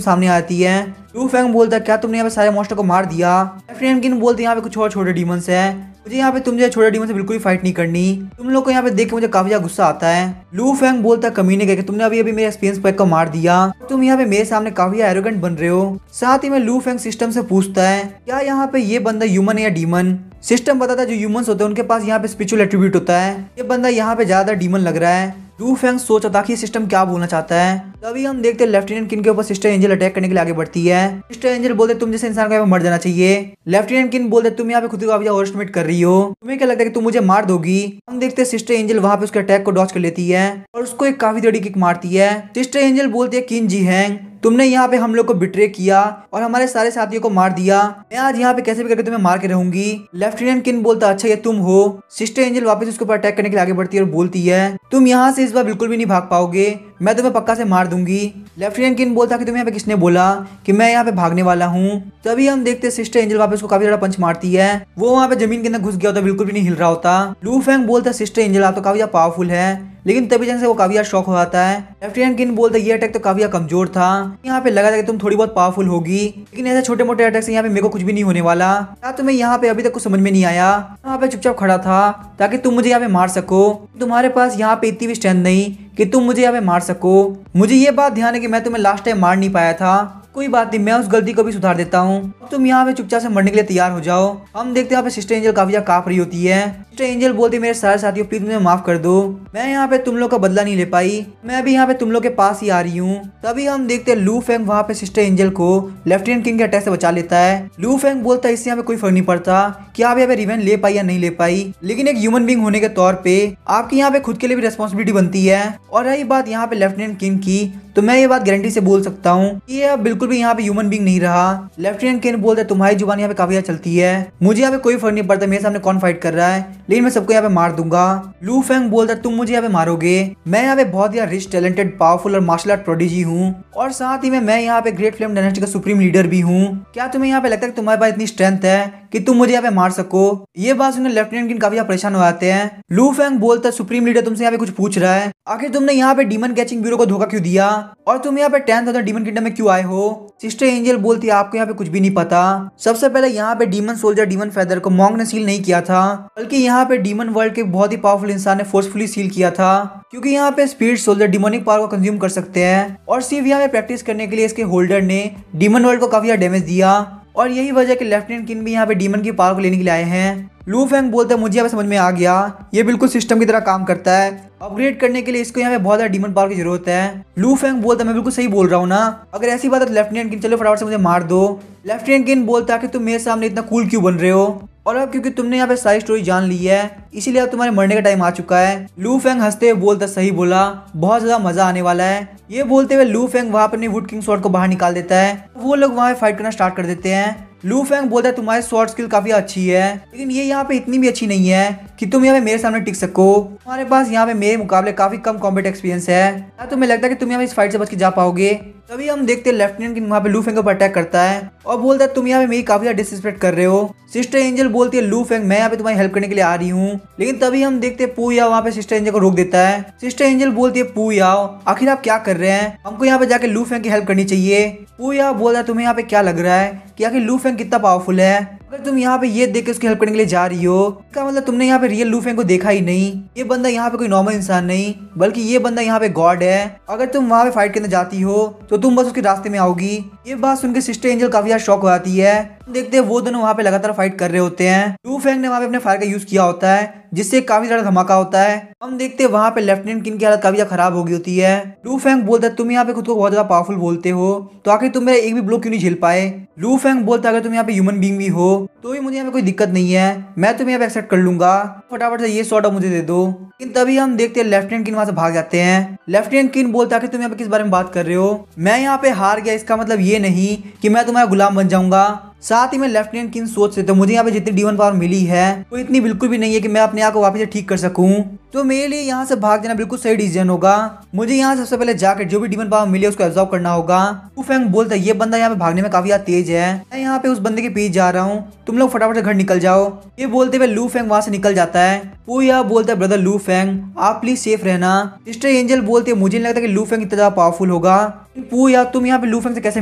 सामने आती है। लूफेंग बोलता है क्या तुमने यहाँ पे सारे मॉन्स्टर को मार दिया। लेफ्टिनेंट किन बोलते हैं यहाँ पे कुछ और छोटे डीमंस है, मुझे यहाँ पे तुम जैसे छोटे डीमन से बिल्कुल भी फाइट नहीं करनी, तुम लोग को यहाँ पे देख के मुझे काफी ज्यादा गुस्सा आता है। लूफेंग बोलता है कमीने के तुमने अभी मेरे एक्सपीरियंस पैक को मार दिया, तुम यहाँ पे मेरे सामने काफी एरोगेंट बन रहे हो। साथ ही में लूफेंग सिस्टम से पूछता है क्या यहाँ पे ये बंदा ह्यूमन है या डीमन। सिस्टम बताता है जो ह्यूमंस होते हैं उनके पास यहाँ पे स्पिरिचुअल एट्रीब्यूट होता है, ये बंदा यहाँ पे ज्यादा डीमन लग रहा है। लूफेंग सोचा था कि सिस्टम क्या बोलना चाहता है। तभी हम देखते हैं लेफ्टिनेंट किन के ऊपर सिस्टर एंजल अटैक करने के लिए आगे बढ़ती है। सिस्टर एंजल बोलते तुम जैसे इंसान को यहाँ पे मर जाना चाहिए। लेफ्टिनेंट किन बोलते तुम यहाँ पे खुद को काफी ओवर एस्टिमेट कर रही हो, तुम्हें क्या लगता है कि तुम मुझे मार दोगी। हम देखते हैं सिस्टर एंजल वहाँ पे उसके अटैक को डॉज कर लेती है और उसको एक काफी तगड़ी किक मारती है। सिस्टर एंजल बोलती है किन जी हैंग तुमने यहाँ पे हम लोग को बिट्रे किया और हमारे सारे साथियों को मार दिया, मैं आज यहाँ पे कैसे भी करके तुम्हें मार के रहूंगी। लेफ्टिनेंट किन बोलता अच्छा ये तुम हो। सिस्टर एंजल वापस उसके ऊपर अटैक करने के लिए आगे बढ़ती है और बोलती है तुम यहाँ से इस बार बिल्कुल भी नहीं भाग पाओगे, मैं तुम्हें पक्का से मार दूंगी। लेफ्टिनेंट किन बोलता कि तुम्हें यहाँ पे किसने बोला कि मैं यहाँ पे भागने वाला हूँ। तभी हम देखते सिस्टर एंजल वहाँ पे उसको काफी ज्यादा पंच मारती है। वो वहाँ पे जमीन के अंदर घुस गया होता, बिल्कुल भी नहीं हिल रहा होता। लू फेंग बोलता सिस्टर एंजल आप तो काफी ज्यादा पावरफुल है, लेकिन तभी जैसे वो काफी शॉक हो जाता है। लेफ्टिनेंट किन बोलता ये अटैक तो काफी कमजोर था, यहाँ पे लगा था कि तुम थोड़ी बहुत पावरफुल होगी, लेकिन ऐसे छोटे मोटे अटैक से यहाँ पे मेरे को कुछ भी नहीं होने वाला। क्या तुम्हें यहाँ पे अभी तक कुछ समझ में नहीं आया? यहाँ पे चुपचाप खड़ा था ताकि तुम मुझे यहाँ पे मार सको। तुम्हारे पास यहाँ पे इतनी भी स्ट्रेंथ नहीं कि तुम मुझे यहाँ पे मार सको। मुझे ये बात ध्यान है कि मैं तुम्हें लास्ट टाइम मार नहीं पाया था। कोई बात नहीं, मैं उस गलती को भी सुधार देता हूँ। अब तुम यहाँ पे चुपचाप से मरने के लिए तैयार हो जाओ। हम देखते हैं यहाँ पे सिस्टर एंजल काफी ज्यादा कांप रही होती है। सिस्टर एंजल बोलती मेरे सारे साथियों प्लीज मुझे माफ कर दो, मैं यहाँ पे तुम लोग का बदला नहीं ले पाई, मैं अभी यहाँ पे तुम लोग के पास ही आ रही हूँ। तभी हम देखते हैं लू फेंग वहाँ पे सिस्टर एंजल को लेफ्टिनेंट किंग के अटैक से बचा लेता है। लू फेंग बोलता है इससे यहाँ पे कोई फर्क नहीं पड़ता कि आप यहाँ पे रिवेंज ले पाई या नहीं ले पाई, लेकिन एक ह्यूमन बींग होने के तौर पे आपकी यहाँ पे खुद के लिए भी रिस्पॉन्सिबिलिटी बनती है। और रही बात यहाँ पे लेफ्टिनेंट किंग की, तो मैं ये बात गारंटी से बोल सकता हूँ कि ये अब बिल्कुल भी यहाँ पे ह्यूमन बींग नहीं रहा। लेफ्टिनेंट किंग बोलता है तुम्हारी जुबान यहाँ पे काफी चलती है, मुझे यहाँ पे कोई फर्क नहीं पड़ता मेरे सामने कौन फाइट कर रहा है, लेकिन मैं सबको यहाँ पे मार दूंगा। लू फेंग बोलता है तुम मुझे यहाँ पे मारोगे, मैं यहाँ पे बहुत ही रिच टैलेंटेड पावरफुल और मार्शल आर्ट प्रोडिजी हूँ, और साथ ही में मैं यहाँ पे ग्रेट फ्लेम डायनेस्टी का सुप्रीम लीडर भी हूँ। क्या तुम्हें यहाँ पे लगता है कि तुम्हारे पास इतनी स्ट्रेंथ है कि तुम मुझे यहाँ पे मार सको? ये बात सुनकर लेफ्टिनेंट किंग काफी परेशान हो जाते हैं। लू फेंग बोलता है सुप्रीम लीडर तुमसे यहाँ पे कुछ पूछ रहा है, आखिर तुमने यहाँ पे डीमन कैचिंग ब्यूरो को धोखा क्यों दिया और तुम यहाँ पे 10,000 डीमन किंगडम में क्यों आए हो? सिस्टर एंजल बोलती है आपको यहाँ पे कुछ भी नहीं पता। सबसे पहले यहाँ पे डीमन सोल्जर डीमन फेदर को मॉन्ग ने सील नहीं किया था, बल्कि यहाँ पे डीमन वर्ल्ड के बहुत ही पावरफुल इंसान ने फोर्सफुली सील किया था, क्योंकि यहाँ पे स्पिरिट सोल्जर डिमोनिक पावर को कंज्यूम कर सकते हैं, और सिर्फ यहाँ पे प्रैक्टिस करने के लिए इसके होल्डर ने डीमन वर्ल्ड को काफी डैमेज दिया, और यही वजह कि लेफ्टिनेंट किंग भी यहाँ पे डीमन की पावर को लेने के लिए आए हैं। लू फेंग बोलता है मुझे यहाँ पे समझ में आ गया, ये बिल्कुल सिस्टम की तरह काम करता है, अपग्रेड करने के लिए इसको यहाँ पे बहुत ज्यादा डीमन पावर की जरूरत है। लू फेंग बोलता है मैं बिल्कुल सही बोल रहा हूँ ना, अगर ऐसी बात है तो लेफ्टिनेंट किंग चलो फटाफट से मुझे मार दो। लेफ्टिनेंट किंग बोलता है कि तुम मेरे सामने इतना कूल क्यों बन रहे हो, और अब क्योंकि तुमने यहाँ पे सारी स्टोरी जान ली है इसीलिए अब तुम्हारे मरने का टाइम आ चुका है। लू फेंग हंसते हुए बोलता सही बोला, बहुत ज्यादा मजा आने वाला है। ये बोलते हुए लू फेंग वहाँ पर अपनी वुड किंग स्वॉर्ड को बाहर निकाल देता है, वो लोग वहाँ फाइट करना स्टार्ट कर देते हैं। लू फेंग बोलता है तुम्हारी स्वॉर्ड स्किल काफी अच्छी है, लेकिन ये यहाँ पे इतनी भी अच्छी नहीं है कि तुम यहाँ पे मेरे सामने टिक सको, तुम्हारे पास यहाँ पे मेरे मुकाबले काफी कम कॉम्बैट एक्सपीरियंस है, क्या तुम्हें लगता है कि तुम यहाँ पे इस फाइट से बच के जा पाओगे? तभी हम देखते हैं लेफ्टिनेंट किंग वहाँ पे लू फेंग पर अटैक करता है और बोलता है तुम यहाँ पे मेरी काफी ज्यादा डिसरिस्पेक्ट कर रहे हो। सिस्टर एंजल बोलती है लू फेंग मैं यहाँ पे तुम्हारी हेल्प करने के लिए आ रही हूँ, लेकिन तभी हम देखते हैं पू याओ वहाँ पे सिस्टर एंजल को रोक देता है। सिस्टर एंजल बोलती है पू याओ आखिर आप क्या कर रहे हैं, हमको यहाँ पे जाके लू फेंग की हेल्प करनी चाहिए। पू याओ बोलता है तुम्हें यहाँ पे क्या लग रहा है कि आखिर लू फेंग कितना पावरफुल है, अगर तुम यहाँ पे ये देख के उसकी हेल्प करने के लिए जा रही हो इसका मतलब तुमने यहाँ पे रियल लू फेंग को देखा ही नहीं। ये बंदा यहाँ पे कोई नॉर्मल इंसान नहीं बल्कि ये बंदा यहाँ पे गॉड है, अगर तुम वहाँ पे फाइट करने जाती हो तो तुम बस उसके रास्ते में आओगी। ये बात सुनकर सिस्टर एंजल काफी ज्यादा शॉक हो जाती है। देखते हैं वो दोनों वहाँ पे लगातार फाइट कर रहे होते हैं। लू फेंग ने वहाँ पे अपने फायर का यूज किया होता है जिससे काफी ज्यादा धमाका होता है। हम देखते हैं वहाँ पे लेफ्टिनेंट किंग की हालत काफी ज्यादा खराब हो गई होती है। लू फेंग बोलता है तुम यहाँ पे खुद को बहुत ज्यादा पावरफुल बोलते हो तो आखिर तुम मेरा एक भी ब्लो क्यों नहीं झेल पाए? लू फेंग बोलता है अगर तुम यहाँ पे ह्यूमन बींग भी हो तो भी मुझे यहाँ पे कोई दिक्कत नहीं है, मैं तुम्हें यहाँ पे एक्सेप्ट कर लूंगा, फटाफट से ये सॉर्ट मुझे दे दो। लेकिन तभी हम देखते हैं लेफ्टिनेंट किंग वहाँ से भाग जाते हैं। लेफ्टिनेंट किंग बोलता है कि तुम यहाँ पे किस बारे में बात कर रहे हो, मैं यहाँ पे हार गया इसका मतलब ये नहीं कि मैं तुम्हारा गुलाम बन जाऊंगा। साथ ही में लेफ्टिनेंट किंग सोच रहे थे मुझे यहाँ पे जितनी डीमन पावर मिली है वो इतनी बिल्कुल भी नहीं है कि मैं अपने आप को वापस से ठीक कर सकूं, तो मेरे लिए यहाँ से भाग जाना बिल्कुल सही डिसीजन होगा। मुझे यहाँ सबसे पहले जाकर जो भी डीमन पावर मिली है उसको एब्जॉर्ब करना होगा। लू फेंग बोलता है ये बंदा यहाँ पे भागने में काफी ज्यादा तेज है, मैं यहाँ पे उस बंदे के पीछे जा रहा हूँ, तुम लोग फटाफट से घर निकल जाओ। ये बोलते हुए लू फेंग वहाँ से निकल जाता है। वो यह बोलता है ब्रदर लू फेंग आप प्लीज सेफ रहना। सिस्टर एंजल बोलते है मुझे नहीं लगता कि लू फेंग इतना ज्यादा पावरफुल होगा। पू यार तुम यहाँ पे लू फेंग से कैसे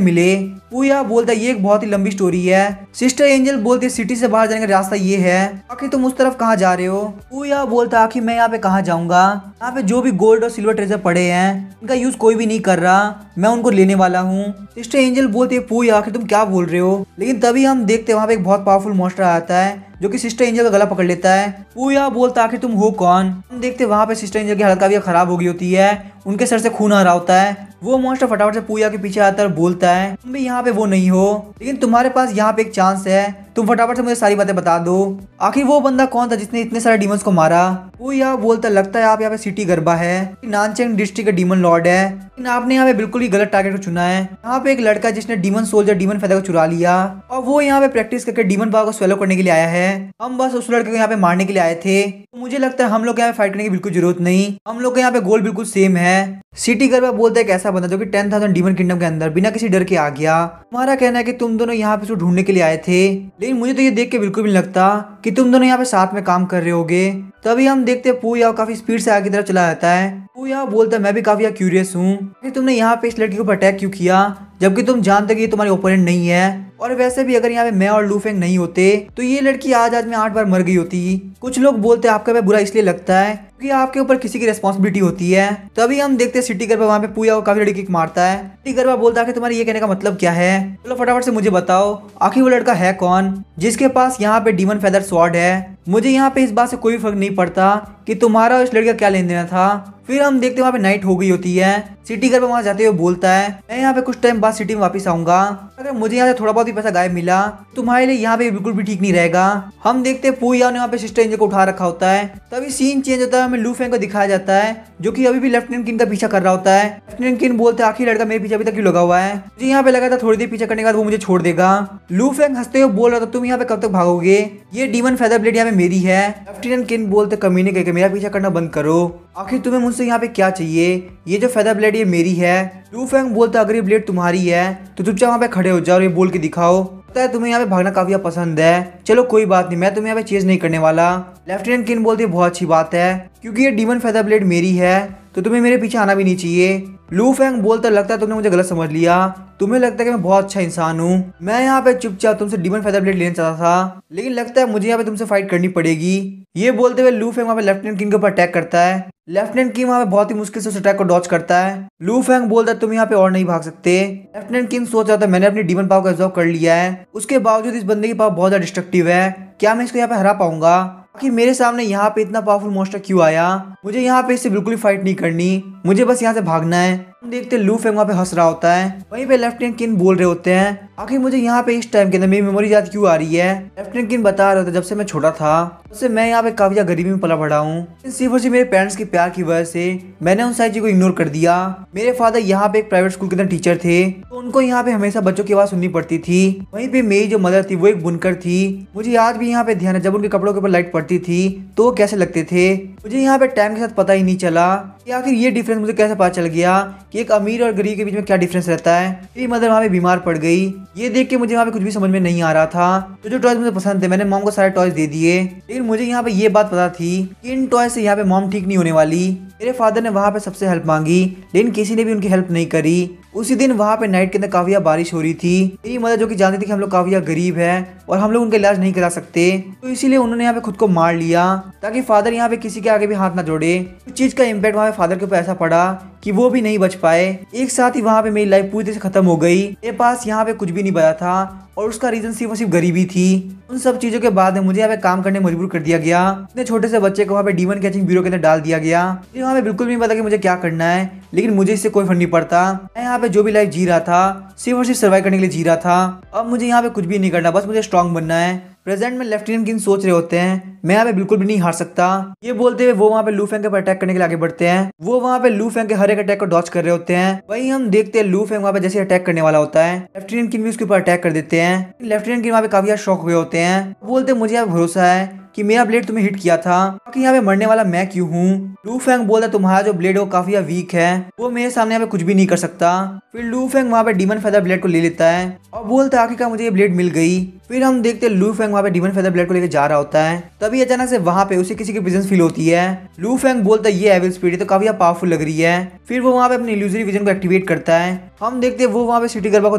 मिले? पू यार बोलता है ये एक बहुत ही लंबी स्टोरी है। सिस्टर एंजल बोलती है सिटी से बाहर जाने का रास्ता ये है, आखिर तुम उस तरफ कहाँ जा रहे हो? पू यार बोलता है आखिर मैं यहाँ पे कहाँ जाऊंगा, यहाँ पे जो भी गोल्ड और सिल्वर ट्रेजर पड़े हैं इनका यूज कोई भी नहीं कर रहा, मैं उनको लेने वाला हूँ। सिस्टर एंजल बोलती है पू यार आखिर तुम क्या बोल रहे हो? लेकिन तभी हम देखते हैं वहाँ पे एक बहुत पावरफुल मॉन्स्टर आता है जो कि सिस्टर एंजल का गला पकड़ लेता है। वो यहाँ बोलता आखिर तुम हो कौन? हम देखते वहाँ पे सिस्टर एंजल की हालत काफी खराब हो गई होती है, उनके सर से खून आ रहा होता है। वो मॉन्स्टर फटाफट से पूजा के पीछे आता है और बोलता है तुम भी यहाँ पे वो नहीं हो, लेकिन तुम्हारे पास यहाँ पे एक चांस है तुम फटाफट से मुझे सारी बातें बता दो। आखिर वो बंदा कौन था जिसने इतने सारे डीमंस को मारा? वो यहाँ बोलता लगता है आप यहाँ पे सिटी गरबा है, नानचेंग डिस्ट्रिक्ट का डीमन लॉर्ड है, लेकिन आपने यहाँ पे बिल्कुल ही गलत टारगेट को चुना है। यहाँ पे एक लड़का जिसने डीमन सोल्जर डीमन फेदर को चुरा लिया और वो यहाँ पे प्रैक्टिस करके डीमन पावर को स्वेलो करने के लिए आया है। हम बस उस लड़के को यहाँ पे मारने के लिए आए थे। तो मुझे लगता है हम लोग यहाँ पे फाइट करने की बिल्कुल जरूरत नहीं, हम लोग के यहाँ पे गोल बिल्कुल सेम है। सिटी गरबा बोलता है एक ऐसा बंदा जो कि 10,000 डीमन किंगडम के अंदर बिना किसी डर के आ गया। तुम्हारा कहना है कि तुम दोनों यहाँ पे उसको ढूंढने के लिए आए थे, लेकिन मुझे तो ये देख के बिल्कुल भी नहीं लगता कि तुम दोनों यहाँ पे साथ में काम कर रहे होगे। तभी हम देखते हैं पू याओ काफी स्पीड से आगे की तरफ चला जाता है। पू याओ बोलता है मैं भी काफी क्यूरियस हूँ कि तुमने यहाँ पे इस लड़की के ऊपर अटैक क्यों किया, जबकि तुम जानते कि ये तुम्हारे ओपोनेंट नहीं है। और वैसे भी अगर यहाँ पे मैं और लू फेंग नहीं होते तो ये लड़की आज में 8 बार मर गई होती। कुछ लोग बोलते हैं आपका बुरा इसलिए लगता है क्योंकि आपके ऊपर किसी की रिस्पॉन्सिबिलिटी होती है। तभी हम देखते हैं सिटी गरबा वहाँ पे पूया को काफी लड़की किक मारता है। सिटी गरबा बोलता है तुम्हारे ये कहने का मतलब क्या है, चलो फटाफट से मुझे बताओ आखिर वो लड़का है कौन जिसके पास यहाँ पे डीमन फेदर स्वॉर्ड है। मुझे यहाँ पे इस बात से कोई फर्क नहीं पड़ता कि तुम्हारा और इस लड़के का क्या लेन देना था। फिर हम देखते हैं वहाँ पे नाइट हो गई होती है। सिटी गरबा वहाँ जाते हुए बोलता है मैं यहाँ पे कुछ टाइम बाद सिटी में वापस आऊंगा, अगर मुझे यहाँ से थोड़ा बहुत ही पैसा गायब मिला तुम्हारे लिए यहाँ पे बिल्कुल भी ठीक नहीं रहेगा। हम देखते हैं पू याओ ने वहाँ पे सिस्टर एंजल को उठा रखा होता है। तभी सीन चेंज होता है, हमें लू फेंग को दिखाया जाता है जो कि अभी भी लेफ्टिनेंट किन का पीछा कर रहा होता है। लेफ्टिनेंट किन बोलते हैं आखिर लड़का मेरे पीछे अभी तक क्यों लगा हुआ है, मुझे यहाँ पे लगा था थोड़ी देर पीछे करने के बाद वो मुझे छोड़ देगा। लू फेंग हंसते हुए बोल रहा था तुम यहाँ पे कब तक भागोगे, ये डीमन फेदर ब्लेड यहाँ पे मेरी है। लेफ्टिनेंट किन बोलते कमीने कह के मेरा पीछा करना बंद करो, आखिर तुम्हें मुझसे यहाँ पे क्या चाहिए, ये जो फेदर ब्लेड ये मेरी है। लू फेंग बोलता अगर ये ब्लेड तुम्हारी है तो चुपचाप वहाँ पे खड़े हो जाओ और ये बोल के दिखाओ, पता है तुम्हें यहाँ पे भागना काफी पसंद है, चलो कोई बात नहीं मैं तुम्हें यहाँ पे चेज नहीं करने वाला। लेफ्टिनेंट किन बोलती है बहुत अच्छी बात है क्योंकि ये डीमन फेदर ब्लेड मेरी है तो तुम्हें मेरे पीछे आना भी नहीं चाहिए। लू फेंग बोलता लगता है तुमने मुझे गलत समझ लिया, तुम्हें लगता है कि मैं बहुत अच्छा इंसान हूँ, मैं यहाँ पे चुपचाप तुमसे डीमन फेदर ब्लेड लेना चाहता था लेकिन लगता है मुझे यहाँ पे तुमसे फाइट करनी पड़ेगी। ये बोलते हुए लू फेंग वहाँ पे लेफ्टिनेंट किंग के ऊपर अटैक करता है। लेफ्टिनेंट किंग वहाँ पे बहुत ही मुश्किल से उस अटैक को डॉच करता है। लू फेंग बोलता है तुम यहाँ पे और नहीं भाग सकते। लेफ्टिनेंट किंग सोच रहा था मैंने अपनी डीमन पावर को एब्जॉर्ब कर लिया है, उसके बावजूद इस बंदे की पावर बहुत ज्यादा डिस्ट्रक्टिव है, क्या मैं इसको यहाँ पे हरा पाऊंगा, आखिर मेरे सामने यहाँ पे इतना पावरफुल मॉन्स्टर क्यों आया, मुझे यहाँ पे इससे बिल्कुल भी फाइट नहीं करनी, मुझे बस यहाँ से भागना है। हम देखते हैं लू फेंग वहाँ पे हंस रहा होता है, वहीं पे लेफ्टिनेंट किन बोल रहे होते हैं आखिर मुझे यहाँ पे इस टाइम के अंदर मेरी मेमोरी याद क्यों आ रही है। लेफ्टिनेंट किन बता रहे होते जब से मैं छोटा था उससे मैं यहाँ पे काफी ज्यादा गरीबी में पला बढ़ा हूँ, सिर्फ और सिर्फ मेरे पेरेंट्स के प्यार की वजह से मैंने उन सारी चीजों को इग्नोर कर दिया। मेरे फादर यहाँ पे एक प्राइवेट स्कूल के अंदर टीचर थे तो उनको यहाँ पे हमेशा बच्चों की आवाज सुननी पड़ती थी। वहीं पे मेरी जो मदर थी वो एक बुनकर थी, मुझे आज भी यहाँ पे ध्यान है जब उनके कपड़ों के ऊपर लाइट पड़ती थी तो वो कैसे लगते थे। मुझे यहाँ पे टाइम के साथ पता ही नहीं चला कि आखिर ये डिफरेंस मुझे कैसे पता चल गया कि एक अमीर और गरीब के बीच में क्या डिफरेंस रहता है। मेरी मदर वहाँ पे बीमार पड़ गई, ये देख के मुझे वहाँ पे कुछ भी समझ में नहीं आ रहा था। तो जो टॉयज मुझे पसंद थे मैंने मॉम को सारे टॉयज दे दिए, लेकिन मुझे यहाँ पे ये बात पता थी कि इन टॉयज से यहाँ पे मॉम ठीक नहीं होने वाली। मेरे फादर ने वहाँ पे सबसे हेल्प मांगी लेकिन किसी ने भी उनकी हेल्प नहीं करी। उसी दिन वहाँ पे नाइट के अंदर काफी बारिश हो रही थी। मेरी मदर जो कि जानती थी कि हम लोग काफी गरीब है और हम लोग उनका इलाज नहीं करा सकते तो इसीलिए उन्होंने यहाँ पे खुद को मार लिया ताकि फादर यहाँ पे किसी के आगे भी हाथ ना जोड़े। इस चीज का इम्पैक्ट वहाँ पे फादर के ऊपर ऐसा पड़ा कि वो भी नहीं बच पाए। एक साथ ही वहाँ पे मेरी लाइफ पूरी तरह से खत्म हो गई, मेरे पास यहाँ पे कुछ भी नहीं बचा था और उसका रीजन सिर्फ और सिर्फ गरीबी थी। उन सब चीजों के बाद मुझे यहाँ पे काम करने मजबूर कर दिया गया। इतने छोटे से बच्चे को वहाँ पे डीमन कैचिंग ब्यूरो के अंदर डाल दिया गया। मुझे वहाँ पे बिल्कुल नहीं पता कि मुझे क्या करना है, लेकिन मुझे इससे कोई फर्क नहीं पड़ता। मैं यहाँ पे जो भी लाइफ जी रहा था सिर्फ और सिर्फ सर्वाइव करने के लिए जी रहा था। अब मुझे यहाँ पे कुछ भी नहीं करना, बस मुझे स्ट्रांग बनना है। प्रेजेंट में लेफ्टिनेंट किंग सोच रहे होते हैं मैं यहाँ पे बिल्कुल भी नहीं हार सकता। ये बोलते हुए वो वहाँ पे लू फेंग के ऊपर अटैक करने के लिए आगे बढ़ते हैं। वो वहाँ पे लू फेंग के हर एक अटैक को डॉच कर रहे होते हैं। वहीं हम देखते हैं लू फेंग वहाँ पे जैसे अटैक करने वाला होता है लेफ्टिनेंट किंग भी उसके ऊपर अटैक कर देते हैं। लेफ्टिनेंट किंग वहाँ पे काफी शॉक हुए होते हैं, बोलते मुझे यहाँ पे भरोसा है कि मेरा ब्लेड तुम्हें हिट किया था, कि यहाँ पे मरने वाला मैं क्यों हूँ। लू फेंग बोलता तुम्हारा जो ब्लेड है वो काफी वीक है, वो मेरे सामने यहाँ पे कुछ भी नहीं कर सकता। फिर लू फेंग वहाँ पे डीमन फेदर ब्लेड को ले लेता है और बोलता है आखिरकार मुझे ये ब्लेड मिल गई। फिर हम देखते हैं लू फेंग वहाँ पे डीमन फेदर ब्लेड को लेकर जा रहा होता है। तभी अचानक से वहाँ पे उसे किसी की प्रेजेंस फील होती है। लू फेंग बोलता है ये एविल स्पीड तो काफी पावरफुल लग रही है। फिर वो वहाँ पे अपनी इल्यूजरी विजन को एक्टिवेट करता है। हम देखते हैं वो वहाँ पे सिटी गरबा को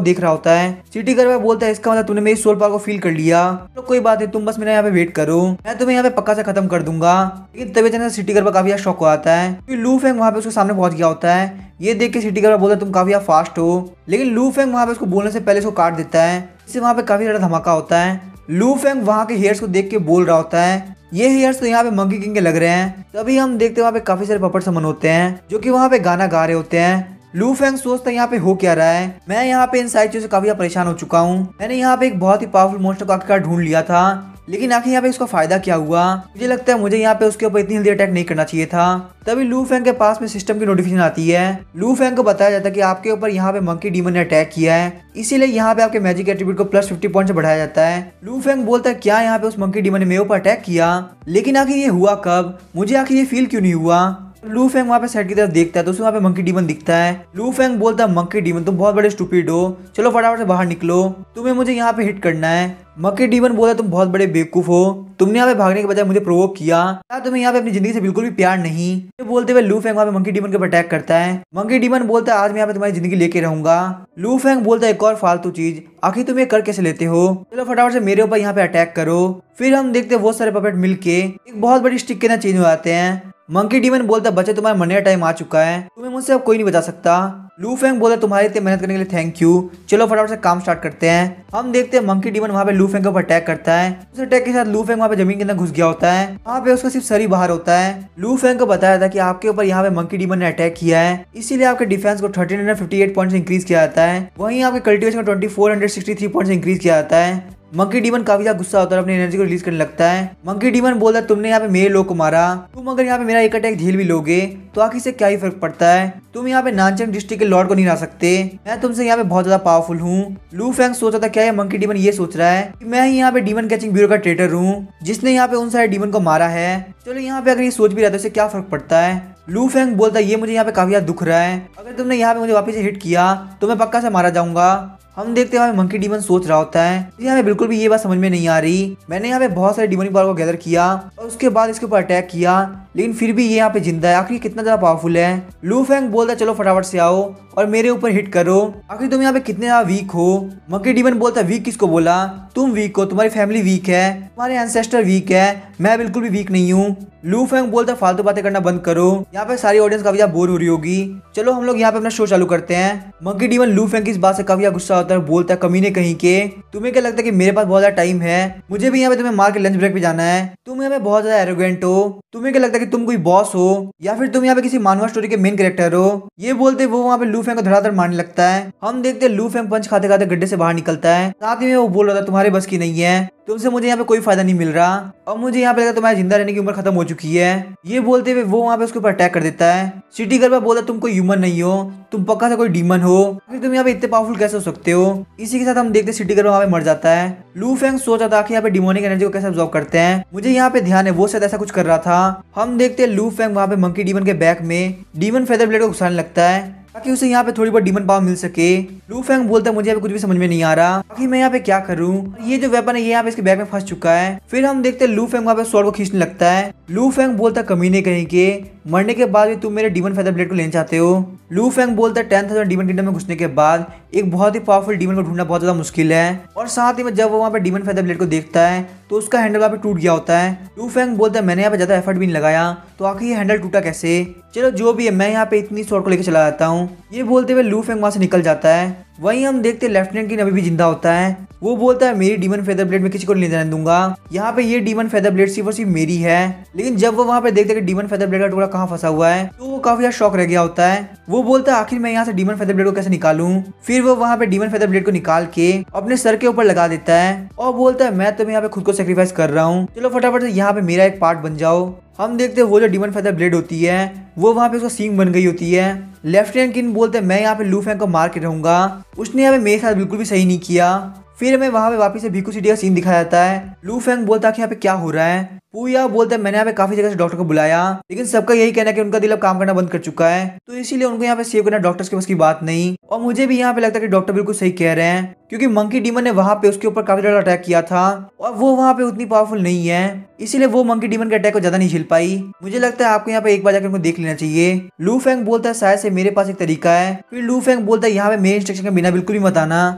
देख रहा होता है। सिटी गरबा बोलता है इसका मतलब तूने मेरी सोल पावर को फील कर लिया, तो कोई बात नहीं तुम बस मेरा यहाँ पे वेट करो, मैं तुम्हें यहाँ पे पक्का से खत्म कर दूंगा। लेकिन तभी अचानक सिटी गरबा काफी शॉक हो आता है क्योंकि लू फेंग वहाँ पे उसके सामने पहुंच गया होता है। ये देख के सिटी गरबा बोलता है तुम काफी फास्ट हो, लेकिन लू फेंग वहाँ पे उसको बोलने से पहले उसको काट देता है। इससे वहाँ पे काफी ज्यादा धमाका होता है। लू फेंग वहाँ के हेयर्स को देख के बोल रहा होता है ये हेयर्स तो यहाँ पे मंकी किंग के लग रहे हैं। तभी हम देखते हैं वहाँ पे काफी सारे पपट समन होते हैं जो कि वहाँ पे गाना गा रहे होते हैं। लू फेंग सोचता है यहाँ पे हो क्या रहा है, मैं यहाँ पे इन सारी चीजों से काफी परेशान हो चुका हूँ। मैंने यहाँ पे एक बहुत ही पावरफुल मॉन्स्टर को आखिरकार ढूंढ लिया था, लेकिन आखिर यहाँ पे इसका फायदा क्या हुआ। मुझे लगता है मुझे यहाँ पे उसके ऊपर इतनी जल्दी अटैक नहीं करना चाहिए था। तभी लू फेंग के पास में सिस्टम की नोटिफिकेशन आती है। लू फेंग को बताया जाता है कि आपके ऊपर यहाँ पे मंकी डीमन ने अटैक किया है, इसीलिए यहाँ पे आपके मैजिक एट्रीब्यूट को +50 पॉइंट से बढ़ाया जाता है। लू फेंग बोलता है क्या यहाँ पे उस मंकी डीमन ने मेरे ऊपर अटैक किया, लेकिन आखिर ये हुआ कब, मुझे आखिर ये फील क्यों नहीं हुआ। लू फेंग वहाँ पे सेट की तरफ देखता है तो उसे वहाँ पे मंकी डीमन दिखता है। लू फेंग बोलता है मंकी डीमन तुम बहुत बड़े स्टूपिड हो, चलो फटाफट से बाहर निकलो, तुम्हें मुझे यहाँ पे हिट करना है। मंकी डीमन बोला तुम बहुत बड़े बेवकूफ हो, तुमने यहाँ पे भागने के बजाय मुझे प्रोवोक किया, क्या तुम्हें यहाँ पे अपनी जिंदगी से बिल्कुल भी प्यार नहीं। ये बोलते हुए लू फेंग वहाँ पे मंकी डीमन के ऊपर अटैक करता है। मंकी डीमन बोलता है आज मैं यहाँ पे तुम्हारी जिंदगी लेके रहूंगा। लू फेंग बोलता है एक और फालतू चीज, आखिर तुम ये कर कैसे लेते हो, चलो फटाफट से मेरे ऊपर यहाँ पे अटैक करो। फिर हम देखते हैं बहुत सारे पपेट मिलके एक बहुत बड़ी स्टिक के अंदर चेंज हो जाते हैं। मंकी डीमन बोलता है बच्चे तुम्हारा मरने का टाइम आ चुका है, तुम्हें मुझसे अब कोई नहीं बचा सकता। लू फेंग बोला तुम्हारी इतनी मेहनत करने के लिए थैंक यू, चलो फटाफट से काम स्टार्ट करते हैं। हम देखते हैं मंकी डीमन वहाँ पे लू फेंग के ऊपर अटैक करता है। उस अटैक के साथ लू फेंग वहाँ पे जमीन के अंदर घुस गया होता है। वहाँ पे उसका सिर्फ सर ही बाहर होता है। लू फेंग को बताया था कि आपके ऊपर यहाँ पे मंकी डीमन ने अटैक किया है, इसीलिए आपके डिफेंस को 1358 पॉइंट से इंक्रीज किया जाता है, वहीं आपके कल्टिवेशन को 2463 पॉइंट से इंक्रीज किया जाता है। मंकी डीमन काफी ज्यादा गुस्सा होता है और अपनी एनर्जी को रिलीज करने लगता है। मंकी डीमन बोलता है तुमने यहाँ पे मेरे लोग को मारा, तुम अगर यहाँ पे मेरा एक अटैक झेल भी लोगे तो आखिर से क्या ही फर्क पड़ता है, तुम यहाँ पे नानचंग डिस्ट्रिक्ट के लॉर्ड को नहीं हरा सकते, मैं तुमसे यहाँ पे बहुत ज्यादा पावरफुल हूँ। लू फेंग सोचा था क्या ये मंकी डीमन ये सोच रहा है कि मैं ही यहाँ पे डीमन कैचिंग ब्यूरो का ट्रेटर हूँ जिसने यहाँ पे उन सारे डीमन को मारा है, चलो यहाँ पे अगर ये सोच भी रहा है तो इससे क्या फर्क पड़ता है। लू फेंग बोलता है ये मुझे यहाँ पे काफी ज्यादा दुख रहा है, अगर तुमने यहाँ पे मुझे वापस से हिट किया तो मैं पक्का से मारा जाऊंगा। हम देखते हैं मंकी डीमन सोच रहा होता है यहाँ पे बिल्कुल भी ये बात समझ में नहीं आ रही, मैंने यहाँ पे बहुत सारे डीमन पावर को गैदर किया और उसके बाद इसके ऊपर अटैक किया, लेकिन फिर भी ये यहाँ पे जिंदा है, आखिर कितना ज्यादा पावरफुल है। लू फेंग बोलता है चलो फटाफट से आओ और मेरे ऊपर हिट करो, आखिर तुम यहाँ पे कितने ज्यादा वीक हो। मंकी डीमन बोलता है वीक किसको बोला, तुम वीक हो, तुम्हारी फैमिली वीक है, तुम्हारे एंसेस्टर वीक है, मैं बिल्कुल भी वीक नहीं हूँ। लू फेंग बोलता है फालतू बातें करना बंद करो, यहाँ पे सारी ऑडियंस काफी ज्यादा बोर हो रही होगी, चलो हम लोग यहाँ पे अपना शो चालू करते हैं। मंकी डीमन लू फेंग की इस बात से काफी ज्यादा गुस्सा होता है, बोलता है कमीने कहीं के, तुम्हें क्या लगता है कि मेरे पास बहुत ज्यादा टाइम है, मुझे भी यहाँ पे तुम्हें मार के लंच ब्रेक पे जाना है, तुम यहाँ पे बहुत ज्यादा एरोगेंट हो, तुम्हें क्या लगता है कि तुम कोई बॉस हो या फिर तुम यहाँ पे किसी मानवा स्टोरी के मेन कैरेक्टर हो। ये बोलते वो वहाँ पे लू फेंग को धड़ाधड़ मारने लगता है। हम देखते हैं लू फेंग पंच खाते खाते गड्ढे से बाहर निकलता है, साथ ही में वो बोल रहा था तुम्हारे बस की नहीं है, तुमसे मुझे यहाँ पे कोई फायदा नहीं मिल रहा और मुझे यहाँ पे लगा तुम्हारी जिंदा रहने की उम्र खत्म हो चुकी है। ये बोलते हुए वो वहाँ पे उसके ऊपर अटैक कर देता है। सिटी गर्ल बोलता तुम कोई ह्यूमन नहीं हो, तुम पक्का से कोई डीमन हो, फिर तुम यहाँ पे इतने पावरफुल कैसे हो सकते हो। इसी के साथ हम देखते सिटी गर्ल वहाँ पे मर जाता है। लू फेंग सोचा था कि यहाँ पे डिमोनिक एनर्जी को कैसे अब्सॉर्ब करते हैं, मुझे यहाँ पे ध्यान है वो शायद ऐसा कुछ कर रहा था। हम देखते हैं लू फेंग वहाँ पे मंकी डीमन के बैक में डीमन फेदर ब्लेड को घुसाने लगता है ताकि उसे यहाँ पे थोड़ी बहुत डीमन पावर मिल सके। लू फेंग बोलता है मुझे यहाँ पे कुछ भी समझ में नहीं आ रहा, आखिर मैं यहाँ पे क्या करूँ, ये जो वेपन है ये यहाँ पे इसके बैग में फंस चुका है। फिर हम देखते हैं लू फेंग वहाँ पे स्वॉर्ड को खींचने लगता है। लू फेंग बोलता है कमीने कहीं के, मरने के बाद भी तुम मेरे डीमन फेदर ब्लेड को लेना चाहते हो। लू फेंग बोलता है 10,000 डीमन किंगडम में घुसने के बाद एक बहुत ही पावरफुल डीमन को ढूंढना बहुत ज्यादा मुश्किल है, और साथ ही में जब वो वहाँ पे डीमन फेदर ब्लेड को देखता है तो उसका हैंडल वहाँ पे टूट गया होता है। लू फेंग बोलता है मैंने यहाँ पे ज्यादा एफर्ट भी नहीं लगाया तो आखिर ये हैंडल टूटा कैसे, चलो जो भी है मैं यहाँ पे इतनी स्वॉर्ड को लेकर चला जाता हूँ। ये बोलते हुए लू फेंग वहाँ से निकल जाता है। वहीं हम देखते हैं लेफ्टिनेंट किन अभी भी जिंदा होता है। वो बोलता है मेरी डीमन फेदर ब्लेड में किसी को नहीं जाने दूंगा, यहाँ पे ये डीमन फेदर ब्लेड सिर्फ और सिर्फ मेरी है। लेकिन जब वो वहाँ पे देखते हैं कि डीमन फेदर ब्लेड का टुकड़ा कहाँ फंसा हुआ है तो वो काफी ज्यादा शॉक रह गया होता है। वो बोलता है आखिर मैं यहाँ से डीमन फेदर ब्लेड को कैसे निकालूं। फिर वो वहाँ पे डीमन फेदर ब्लेड को निकाल के अपने सर के ऊपर लगा देता है और बोलता है मैं तुम्हें यहाँ पे खुद को सेक्रीफाइस कर रहा हूँ, चलो फटाफट से यहाँ पे मेरा एक पार्ट बन जाओ। हम देखते हैं वो जो डीमन फेदर ब्लेड होती है वो वहाँ पे उसका सींग बन गई होती है। लेफ्टिनेंट किन बोलते हैं मैं यहाँ पे लू फेंग को मार के रहूंगा, उसने यहाँ पे मेरे साथ बिल्कुल भी सही नहीं किया। फिर हमें वहाँ पे वापस से भीकू सिटी का सीन दिखाया जाता है। लू फेंग बोलता है कि यहाँ पे क्या हो रहा है। पूया बोलते हैं मैंने यहाँ पे काफी जगह से डॉक्टर को बुलाया लेकिन सबका यही कहना है कि उनका दिल अब काम करना बंद कर चुका है, तो इसीलिए उनको यहाँ पे सेव करना डॉक्टर्स के बस की बात नहीं। और मुझे भी यहाँ पे लगता है कि डॉक्टर बिल्कुल सही कह रहे हैं क्योंकि मंकी डीमन ने वहाँ पे उसके ऊपर काफी ज्यादा अटैक किया था और वो वहाँ पे उतनी पावरफुल नहीं है, इसीलिए वो मंकी डीमन के अटैक को ज्यादा नहीं झेल पाई। मुझे लगता है आपको यहाँ पे एक बार जाकर उनको देख लेना चाहिए। लू फेंग बोलता है शायद से मेरे पास एक तरीका है। फिर लू फेंग बोलता है यहाँ पे मेरे इंस्ट्रक्शन के बिना बिल्कुल भी मत आना।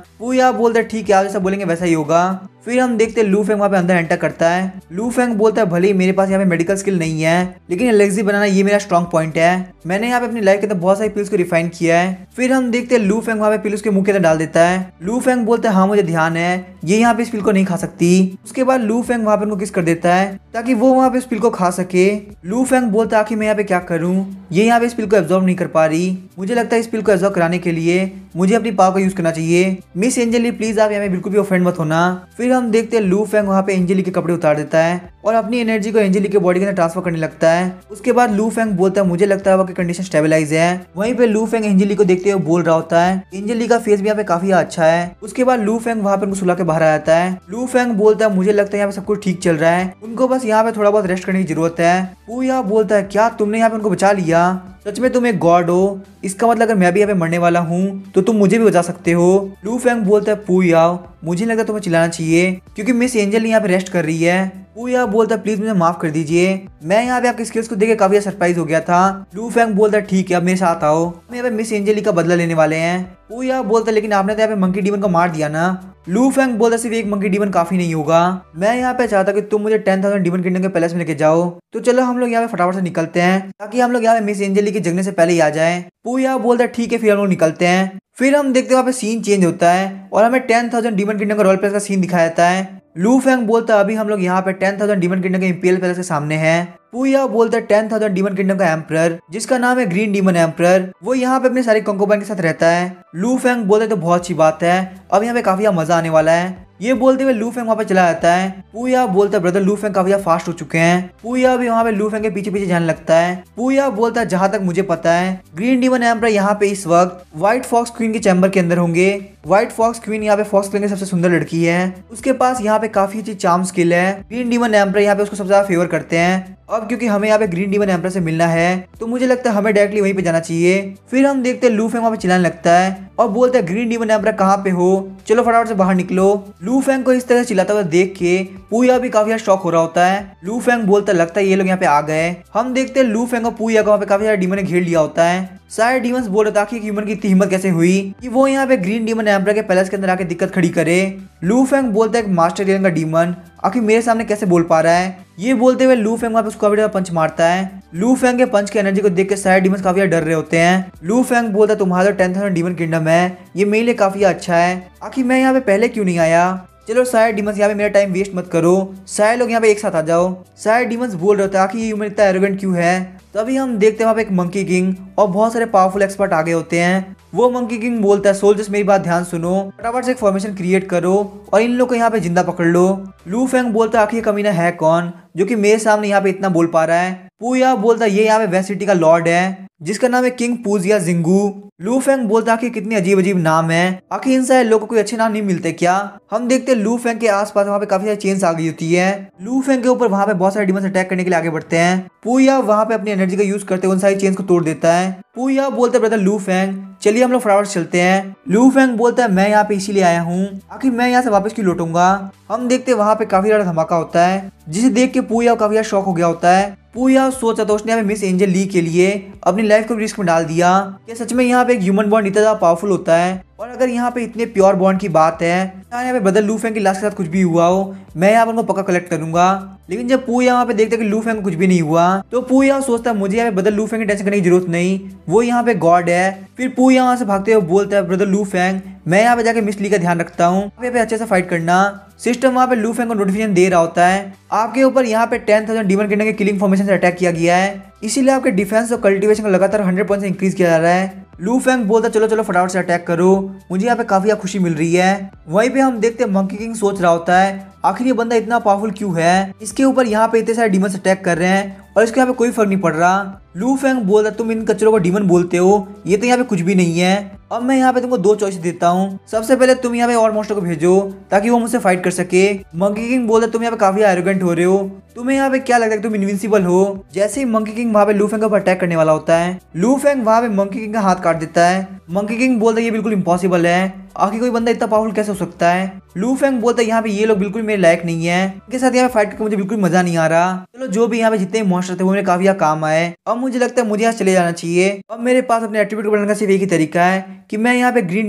पूया बोलता है ठीक है आप जैसा बोलेंगे वैसा ही होगा। फिर हम देखते हैं लू फेंग वहाँ पे अंदर एंटर करता है। लू फेंग बोलता है भले ही मेरे पास यहाँ पे मेडिकल स्किल नहीं है, लेकिन एलेक्सी बनाना ये मेरा स्ट्रॉन्ग पॉइंट है। मैंने यहाँ पे अपनी लाइफ के अंदर बहुत सारी पिल्स को रिफाइन किया है। फिर हम देखते हैं लू फेंग वहाँ पे पिल उसके मुंह के अंदर डाल देता है। लू फेंग बोलता है हाँ मुझे ध्यान है, ये यहाँ पे इस पिल को नहीं खा सकती। उसके बाद लू फेंग वहाँ पे उनको किस कर देता है ताकि वो वहाँ पे इस पिल को खा सके। लू फेंग बोलता है आखिर मैं यहाँ पे क्या करूँ, ये यहाँ पे इस पिल को एब्जॉर्ब नहीं कर पा रही। मुझे लगता है इस पिल को एब्जॉर्ब कराने के लिए मुझे अपनी पावर का यूज करना चाहिए। मिस एंजेली प्लीज आप यहाँ पे बिल्कुल भी ऑफेंड मत होना। फिर हम देखते हैं लू फेंग वहाँ पे एंजेली के कपड़े उतार देता है और अपनी एनर्जी को एंजेली के बॉडी के अंदर ट्रांसफर करने लगता है। उसके बाद लू फेंग बोलता है मुझे लगता है वो कंडीशन स्टेबलाइज है। वहीं पे लू फेंग एंजेली को देखते हुए बोल रहा होता है। एंजेली का फेस भी यहाँ पे काफी अच्छा है। उसके बाद लू फेंग वहाँ पे उनको सुला के बाहर आ जाता है। लू फेंग बोलता है मुझे लगता है यहाँ पे सब कुछ ठीक चल रहा है, उनको बस यहाँ पे थोड़ा बहुत रेस्ट करने की जरूरत है। पूया बोलता है क्या तुमने यहाँ पे उनको बचा लिया, सच में तुम एक गॉड हो, इसका मतलब अगर मैं भी यहाँ पे मरने वाला हूँ तो तुम मुझे भी बचा सकते हो। लू फेंग बोलता है पूया मुझे लगता है तुम्हें चिल्लाना चाहिए क्योंकि मिस एंजल यहाँ पे रेस्ट कर रही है। पूया बोलता है प्लीज मुझे माफ कर दीजिए, मैं यहाँ पे आपकी स्किल्स को देख के काफी सरप्राइज हो गया था। लू फेंग बोलता है ठीक है अब मेरे साथ आओ, हम यहाँ पे मिस एंजेली का बदला लेने वाले हैं। पूया बोलता है लेकिन आपने तो यहाँ पे मंकी डीमन को मार दिया ना। लू फेंग बोलता सिर्फ एक मंकी डीमन काफी नहीं होगा, मैं यहाँ पे चाहता कि तुम मुझे 10,000 डीमन किंगडम के पैलेस में लेके जाओ। तो चलो हम लोग यहाँ पे फटाफट से निकलते हैं ताकि हम लोग यहाँ पे मिस एंजेली के जगने से पहले ही आ जाए। पूया बोलता है ठीक है फिर हम लोग निकलते हैं। फिर हम देखते हैं वहाँ पे सीन चेंज होता है और हमें 10,000 डीमन किंगडम का रॉयल पैलेस का सीन दिखाया जाता है। लू फेंग बोलता है अभी हम लोग यहाँ पे 10,000 डीमन किंगडम के इंपीरियल पैलेस के सामने हैं। पूया बोलता है 10,000 डीमन किंगडम का एम्परर जिसका नाम है ग्रीन डीमन एम्परर, वो यहाँ पे अपने सारे कंकोबाइन के साथ रहता है। लू फेंग बोलता है तो बहुत अच्छी बात है, अब यहाँ पे काफी मजा आने वाला है। ये बोलते हुए लू फेंग वहाँ पे चला जाता है। पूया बोलता है ब्रदर लू फेंग काफी फास्ट हो चुके हैं। पूया भी वहाँ पे लू फेंग के पीछे पीछे जाने लगता है। पूया बोलता है जहाँ तक मुझे पता है ग्रीन डीमन एम्परर यहाँ पे इस वक्त व्हाइट फॉक्स क्वीन के चैम्बर के अंदर होंगे। व्हाइट फॉक्स क्वीन यहाँ पे फॉक्स क्वीन की सबसे सुंदर लड़की है, उसके पास यहाँ पे काफी अच्छी चार्म स्किल है। ग्रीन डीमन एम्परर यहाँ पे उसको सबसे ज्यादा फेवर करते हैं। अब क्योंकि हमें यहाँ पे ग्रीन डीमन एम्परर से मिलना है तो मुझे लगता है हमें डायरेक्टली वहीं पे जाना चाहिए। फिर हम देखते हैं लू फेंग वहाँ पे चिल्लाने लगता है और बोलता है ग्रीन डीमन एम्परर कहाँ पे हो, चलो फटाफट से बाहर निकलो। लू फेंग को इस तरह चिल्लाता हुआ देख के पूया भी काफी शॉक हो रहा होता है। लू फेंग बोलता है लगता है ये लोग यहाँ पे आ गए। हम देखते हैं लू फेंग और पूया को वहाँ पे काफी सारे डीमन ने घेर लिया होता है। सारे डीमंस बोल रहे थे कि ह्यूमन की इतनी हिम्मत कैसे हुई कि वो यहाँ पे ग्रीन डीमन एम्परर के पैलेस के अंदर आके दिक्कत खड़ी करे। लू फेंग बोलता है मास्टर एलियन का डीमन आखिर मेरे सामने कैसे बोल पा रहा है। ये बोलते हुए लू फेंग वहाँ पे उसको काफी पंच मारता है। लू फेंग के पंच की एनर्जी को देख के सारे डीमंस काफी डर रहे होते हैं। लू फेंग बोलता है तुम्हारा 10,000 डीमन किंगडम है, ये मेरे लिए काफी अच्छा है, आखिर मैं यहाँ पे पहले क्यों नहीं आया। चलो सारे डीमंस यहाँ पे मेरा टाइम वेस्ट मत करो, सारे लोग यहाँ पे एक साथ आ जाओ। सारे डीमंस बोल रहे थे आखिर ये ह्यूमन इतना एरोगेंट क्यों है। तभी हम देखते हैं वहाँ पे एक मंकी किंग और बहुत सारे पावरफुल एक्सपर्ट आगे होते हैं। वो मंकी किंग बोलता है सोल्जर्स मेरी बात ध्यान सुनो, फटाफट से एक फॉर्मेशन क्रिएट करो और इन लोग को यहाँ पे जिंदा पकड़ लो। लू फेंग बोलता है आखिर कमीना है कौन जो कि मेरे सामने यहाँ पे इतना बोल पा रहा है। पूया बोलता है ये यहाँ पे वेस्ट सिटी का लॉर्ड है जिसका नाम है किंग पूजिया जिंगू। लू फेंग बोलता है आखिर कितने अजीब अजीब नाम है, आखिर इन सारे लोगों को कोई अच्छे नाम नहीं मिलते क्या। हम देखते हैं लू फेंग के आसपास वहाँ पे काफी सारी चेन्स आ गई होती है। लू फेंग के ऊपर वहाँ पे बहुत सारे डीमंस अटैक करने के लिए आगे बढ़ते हैं। पूया वहाँ पे अपनी एनर्जी का यूज करते हुए उन सारी चेन्स को तोड़ देता है। पूया बोलते ब्रदर लू फेंग चलिए हम लोग फटाफट चलते हैं। लू फेंग बोलता है मैं यहाँ पे इसीलिए आया हूँ, आखिर मैं यहाँ से वापस क्यों लौटूंगा। हम देखते हैं वहाँ पे काफी ज्यादा धमाका होता है जिसे देख के पूया काफी ज्यादा शॉक हो गया होता है। पूया सोचा तो उसने मिस एंजल ली के लिए अपनी लाइफ को रिस्क में डाल दिया कि सच में यहाँ पे एक ह्यूमन बॉन्ड इतना ज्यादा पावरफुल होता है। और अगर यहाँ पे इतने प्योर बॉन्ड की बात है यहाँ पे ब्रदर लू फेंग की लाश के साथ कुछ भी हुआ हो मैं यहाँ पर उनको पक्का कलेक्ट करूंगा। लेकिन जब पूया वहाँ पे देखता है कि लू फेंग को कुछ भी नहीं हुआ तो पूया सोचता है मुझे यहाँ पे ब्रदर लू फेंग की टेंशन करने की जरूरत नहीं, वो यहाँ पे गॉड है। फिर पूया वहाँ से भागते हुए बोलता है ब्रदर लू फेंग मैं यहाँ पे जाके मिस ली का ध्यान रखता हूँ, यहाँ पे अच्छे से फाइट करना। सिस्टम वहाँ पे लू फेंग को नोटिफिकेशन दे रहा होता है आपके ऊपर यहाँ पे 10,000 डीमन किंगडम के किलिंग फॉर्मेशन से अटैक किया गया है, इसीलिए आपके डिफेंस और कल्टीवेशन को लगातार 100% इंक्रीज किया जा रहा है। लू फेंग बोलता चलो चलो फटाफट से अटैक करो, मुझे यहाँ पे काफी खुशी मिल रही है। वहीं पे हम देखते हैं मंकी किंग सोच रहा होता है आखिर ये बंदा इतना पावरफुल क्यों है, इसके ऊपर यहाँ पे इतने सारे डीमंस अटैक कर रहे हैं और इसके यहाँ पे कोई फर्क नहीं पड़ रहा। लू फेंग बोलता तुम इन कचरों को डीमन बोलते हो, ये तो यहाँ पे कुछ भी नहीं है। अब मैं यहाँ पे तुमको 2 चॉइस देता हूँ, सबसे पहले तुम यहाँ पे और मॉन्स्टर को भेजो ताकि वो मुझसे फाइट कर सके। मंकी किंग बोलता तुम यहाँ पे काफी एरोगेंट हो रहे हो, तुम्हें यहाँ पे क्या लगता है कि तुम इनविंसिबल हो। जैसे ही मंकी किंग वहाँ पे लू फेंग के ऊपर अटैक करने वाला होता है लू फेंग वहाँ पे मंकी किंग का हाथ काट देता है। मंकी किंग बोलता है ये बिल्कुल इम्पॉसिबल है, आखिर कोई बंदा इतना पावरफुल कैसे हो सकता है। लू फेंग बोलता है यहाँ पे ये लोग बिल्कुल मेरे लायक नहीं है, इनके साथ यहाँ पे फाइट करके मुझे बिल्कुल मजा नहीं आ रहा। चलो जो भी यहाँ पे जितने मॉन्स्टर थे वो मेरे काफी काम आए। अब मुझे लगता है मुझे यहाँ चले जाना चाहिए। अब मेरे पास अपने एट्रीब्यूट को बढ़ाने का सिर्फ एक ही तरीका है कि मैं यहाँ पे ग्रीन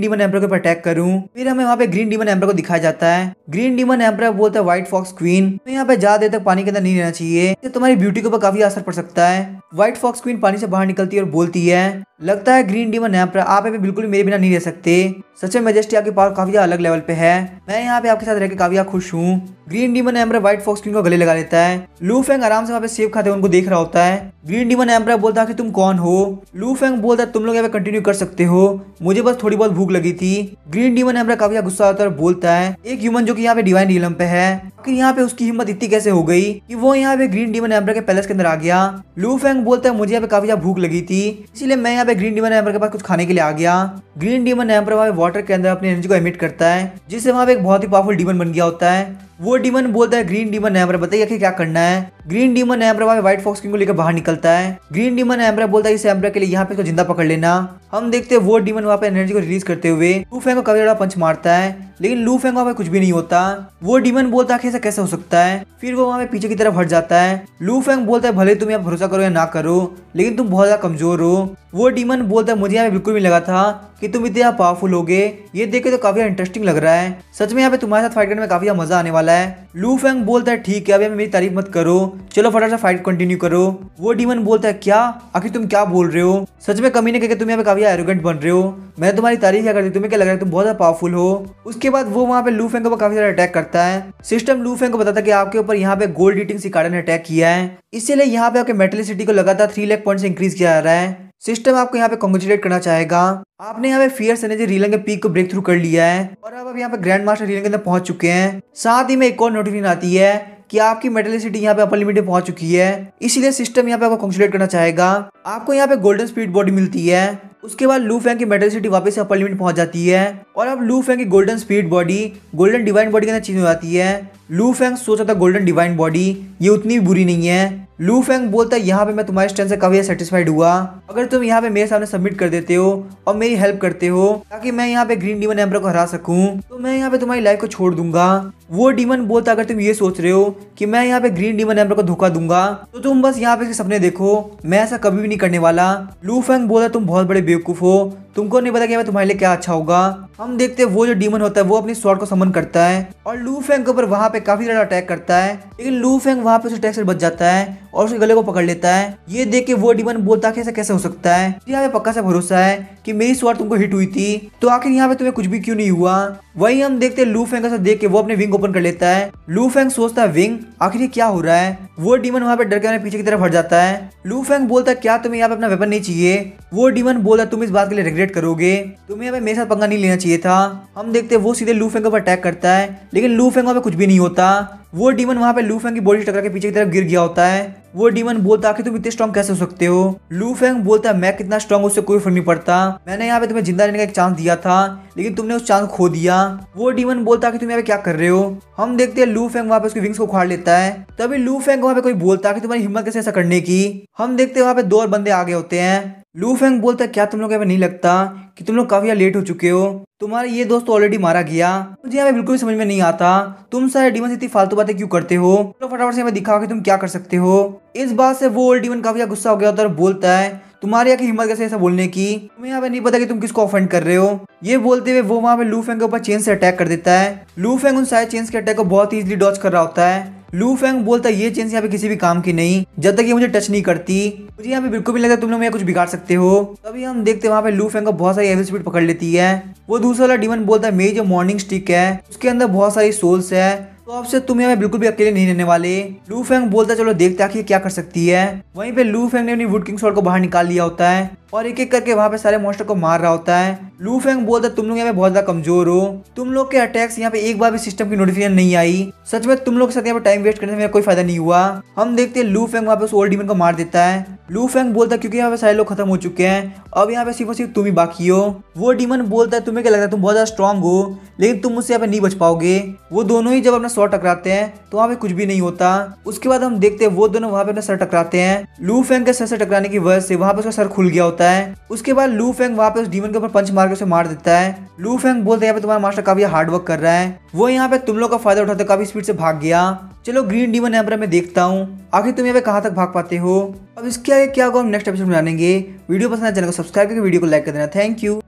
डीमन एम्पर के ऊपर अटैक करूँ। फिर हमें वहाँ पे ग्रीन डीमन एम्पर को दिखाया जाता है। ग्रीन डीमन एम्पर बोलता है व्हाइट फॉक्स क्वीन, तो यहाँ पे ज्यादा देर तक पानी के अंदर नहीं रहना चाहिए, इससे तुम्हारी ब्यूटी के ऊपर काफी असर पड़ सकता है। व्हाइट फॉक्स क्वीन पानी से बाहर निकलती है और बोलती है लगता है ग्रीन डीमन एम्पर आप यहाँ पे बिल्कुल मेरे बिना नहीं रह सकते। सच में मेजेस्टी आपके पावर काफी अलग लेवल पे है, मैं यहाँ पे आपके साथ रहकर काफी खुश हूँ। Green demon emperor white fox queen को गले लगा लेता है। लू फेंग आराम से वहाँ पे सेब खाते उनको देख रहा होता है। ग्रीन डीमन एम्पर बोलता है कि तुम कौन हो। लू फेंग बोलता है तुम लोग यहाँ पे कंटिन्यू कर सकते हो, मुझे बस थोड़ी बहुत भूख लगी थी। ग्रीन डीमन एम्पर काफी गुस्सा होता है और बोलता है एक ह्यूमन जो कि यहाँ पे डिवाइन रियलम पे है, आखिर यहाँ पे उसकी हिम्मत इतनी कैसे हो गई कि वो यहाँ पे ग्रीन डीमन एम्पर के पैलेस के अंदर आ गया। लू फेंग बोलता है मुझे यहाँ पे काफी भूख लगी थी, इसीलिए मैं यहाँ पे ग्रीन डीमन एम्पर के पास कुछ खाने के लिए आ गया। ग्रीन डीमन एम्पर वहाँ वाटर के अंदर अपनी एनर्जी को एमिट करता है, जिससे वहाँ पे एक बहुत ही पावरफुल डीमन बन गया होता है। वो डीमन बोलता है ग्रीन डीमन एम्पर बताइए आखिर क्या करना है। ग्रीन डीमन एम्पर वहाँ व्हाइट फॉक्स किंग को लेकर बाहर निकलता है। ग्रीन डीमन एम्पर बोलता है इस एम्पर के लिए यहाँ पे इसको जिंदा पकड़ लेना। हम देखते हैं वो डीमन वहाँ पे एनर्जी को रिलीज करते हुए लू फेंग को काफी बड़ा पंच मारता है, लेकिन लू फेंग वहाँ पे कुछ भी नहीं होता। वो डीमन बोलता है ऐसा कैसे हो सकता है, फिर वो वहाँ पे पीछे की तरफ हट जाता है। लू फेंग बोलता है भले तुम यहाँ भरोसा करो या ना करो, लेकिन तुम बहुत ज्यादा कमजोर हो। वो डीमन बोलता है मुझे यहाँ पे बिल्कुल भी लगा था कि तुम इतने पावरफुल होगे, ये देख के तो काफी इंटरेस्टिंग लग रहा है। सच में यहाँ पे तुम्हारे साथ फाइट करने में काफी मजा आने वाला है। लू फेंग बोलता है ठीक है अभी मेरी तारीफ मत करो, चलो फटाफट से फाइट कंटिन्यू करो। वो डीमन बोलता है क्या आखिर तुम क्या बोल रहे हो, सच में कमीने करके तुम यहाँ पे काफी एरोगेंट बन रहे हो, मैं तुम्हारी तारीफ क्या करती, तुम्हें क्या लग रहा है तुम बहुत ज्यादा पावरफुल हो। उसके बाद वो वहाँ पे लू फेंग के ऊपर काफी ज्यादा अटैक करता है। सिस्टम लू फेंग को बताता है कि आपके ऊपर यहाँ पे गोल्ड ईटिंग सिकाडा ने अटैक किया है, इसीलिए यहाँ पे आपके मेटलिसिटी को लगातार 3 लाख पॉइंट से इंक्रीज किया जा रहा है। सिस्टम आपको यहाँ पे कांग्रेचुलेट करना चाहेगा, आपने यहाँ पे फियर्स एनर्जी रीलन के पीक को ब्रेक थ्रू कर लिया है और अब यहाँ पे ग्रैंड मास्टर रीलन के अंदर पहुंच चुके हैं। साथ ही में एक और नोटिफिकेशन आती है कि आपकी मेटलिसिटी यहाँ पे अपर लिमिट में पहुंच चुकी है, इसीलिए सिस्टम यहाँ पे आपको कांग्रेचुलेट करना चाहेगा। आपको यहाँ पे गोल्डन स्पीड बॉडी मिलती है। उसके बाद लू फेंग की मेटलिसिटी वापस से अपर लिमिट पहुंच जाती है और अब लू फेंग की golden speed body golden divine body के अंदर चेंज हो जाती है। लू फेंग सोचा था गोल्डन डिवाइन बॉडी ये उतनी बुरी नहीं है। लू फेंग बोलता है यहाँ पे मैं तुम्हारे स्ट्रेंथ से काफी सेटिस्फाइड हुआ, अगर तुम यहाँ पे मेरे सामने सबमिट कर देते हो और मेरी हेल्प करते हो ताकि मैं यहाँ पे ग्रीन डीमन एम्पर को हरा सकूं, तो मैं यहाँ पे तुम्हारी लाइफ को छोड़ दूंगा। वो डीमन बोलता अगर तुम ये सोच रहे हो कि मैं यहाँ पे ग्रीन डीमन एम्पर को धोखा दूंगा तो तुम बस यहाँ पे इसके सपने देखो, मैं ऐसा कभी भी नहीं करने वाला। लू फेंग बोला तुम बहुत बड़े बेवकूफ हो, तुमको नहीं पता कि तुम्हारे लिए क्या अच्छा होगा। हम देखते हैं वो जो डीमन होता है वो अपनी स्वॉर्ड को समन करता है और लू फेंग के ऊपर वहाँ पे काफी ज्यादा अटैक करता है, लेकिन लू फेंग वहाँ पे उस अटैक से बच जाता है और उसके गले को पकड़ लेता है। ये देख के वो डीमन बोलता है ऐसा कैसे हो सकता है, यहाँ पे पक्का सा भरोसा है कि मेरी स्वॉर्ड तुमको हिट हुई थी, तो आखिर यहाँ पे तुम्हें कुछ भी क्यों नहीं हुआ। वही हम देखते हैं लू फेंग का देख के वो अपने विंग ओपन कर लेता है। लू फेंग सोचता है विंग आखिर ये क्या हो रहा है। वो डीमन वहाँ पे डर के पीछे की तरफ हट जाता है। लू फेंग बोलता है क्या तुम्हें यहाँ पे अपना वेपन नहीं चाहिए। वो डीमन बोलता तुम इस बात के लिए रिग्रेट करोगे, तुम्हें यहाँ पे मेरे साथ पंगा नहीं लेना चाहिए था। हम देखते हैं वो सीधे लू फेंग के ऊपर अटैक करता है, लेकिन लू फेंग वहाँ पे कुछ भी नहीं होता। वो डीमन वहाँ पे लू फेंग की बॉडी टकरा के पीछे की तरफ गिर गया होता है। वो डीमन बोलता आखिर तुम इतने स्ट्रॉन्ग कैसे हो सकते हो। लू फेंग बोलता है मैं कितना स्ट्रॉन्ग उससे कोई फर्क नहीं पड़ता, मैंने यहाँ पे तुम्हें जिंदा रहने का एक चांस दिया था लेकिन तुमने उस चांस खो दिया। वो डीमन बोलता कि तुम यहाँ पे क्या कर रहे हो। हम देखते हैं लू फेंग वहाँ पे उसकी विंग्स को उखाड़ लेता है। तभी लू फेंग वहाँ पे कोई बोलता कि तुम्हारी हिम्मत कैसे ऐसा करने की। हम देखते हैं वहाँ पे 2 और बंदे आगे होते हैं। लू फेंग बोलता है क्या तुम लोग यहाँ पे नहीं लगता कि तुम लोग काफी लेट हो चुके हो, तुम्हारे ये दोस्त ऑलरेडी मारा गया। मुझे यहाँ पे बिल्कुल भी समझ में नहीं आता तुम सारे डीमन इतनी फालतू बातें क्यों करते हो, तो फटाफट से हमें दिखाओ कि तुम क्या कर सकते हो। इस बात से वो ओल्ड डीमन काफी गुस्सा हो गया और बोलता है तुम्हारी यहाँ की हिम्मत कैसे ऐसा बोलने की, तुम्हें यहाँ पे नहीं पता कि तुम किसको ऑफेंड कर रहे हो। ये बोलते हुए वो वहाँ पे लू फेंग के ऊपर चेन से अटैक कर देता है। लू फेंग उन सारे चेन्स के अटैक को बहुत इजीली डॉज कर रहा होता है। लू फेंग बोलता है ये चेन्स यहाँ पे किसी भी काम की नहीं, जब तक ये मुझे टच नहीं करती, मुझे यहाँ पे बिल्कुल भी लगता तुम लोग मैं कुछ बिगाड़ सकते हो। तभी हम देखते हैं वहाँ पे लू फेंग को बहुत सारी एविल स्पीड पकड़ लेती है। वो दूसरा वाला डीमन बोलता है मेरी जो मॉर्निंग स्टिक है उसके अंदर बहुत सारी सोल्स है, तो अब से तुम यहाँ पे बिल्कुल भी अकेले नहीं रहने वाले। लू फेंग बोलता है चलो देखते आखिर क्या कर सकती है। वहीं पे लू फेंग ने अपनी वुड किंग स्वॉर्ड को बाहर निकाल लिया होता है और एक एक करके वहाँ पे सारे मॉन्स्टर को मार रहा होता है। लू फेंग बोलता है तुम लोग यहाँ पे बहुत ज्यादा कमजोर हो, तुम लोग के अटैक्स यहाँ पे एक बार भी सिस्टम की नोटिफिकेशन नहीं आई, सच में तुम लोग के साथ यहाँ पे टाइम वेस्ट करने से मेरा कोई फायदा नहीं हुआ। हम देखते हैं लू फेंग वहाँ पे उस ओल्ड डीमन को मार देता है। लू फेंग बोलता है क्योंकि यहाँ पे सारे लोग खत्म हो चुके हैं, अब यहाँ पे सिर्फ और सिर्फ तुम ही बाकी हो। वो डीमन बोलता है तुम्हें क्या लगता है तुम बहुत ज्यादा स्ट्रॉन्ग हो, लेकिन तुम मुझसे यहाँ पे नहीं बच पाओगे। वो दोनों ही जब अपना स्वॉर्ड टकराते हैं तो वहाँ पे कुछ भी नहीं होता। उसके बाद हम देखते हैं वो दोनों वहाँ पे अपना सर टकराते हैं। लू फेंग के सर से टकराने की वजह से वहाँ पे उसका सर खुल गया होता है। उसके बाद लू फेंग वहाँ पे उस डीमन के ऊपर पंच मार के उसे मार देता है। लू फेंग बोलते हैं यहाँ पे तुम्हारा मास्टर काफी हार्ड वर्क कर रहा है, वो यहाँ पे तुम लोग का फायदा उठाते काफी स्पीड से भाग गया। चलो ग्रीन डीमन एम्परर मैं देखता हूँ आखिर तुम यहाँ पे कहाँ तक भाग पाते हो। अब इसके आगे क्या होगा हम नेक्स्ट एपिसोड में जानेंगे। वीडियो पसंद है चैनल को सब्सक्राइब करके वीडियो को लाइक कर देना। Thank you.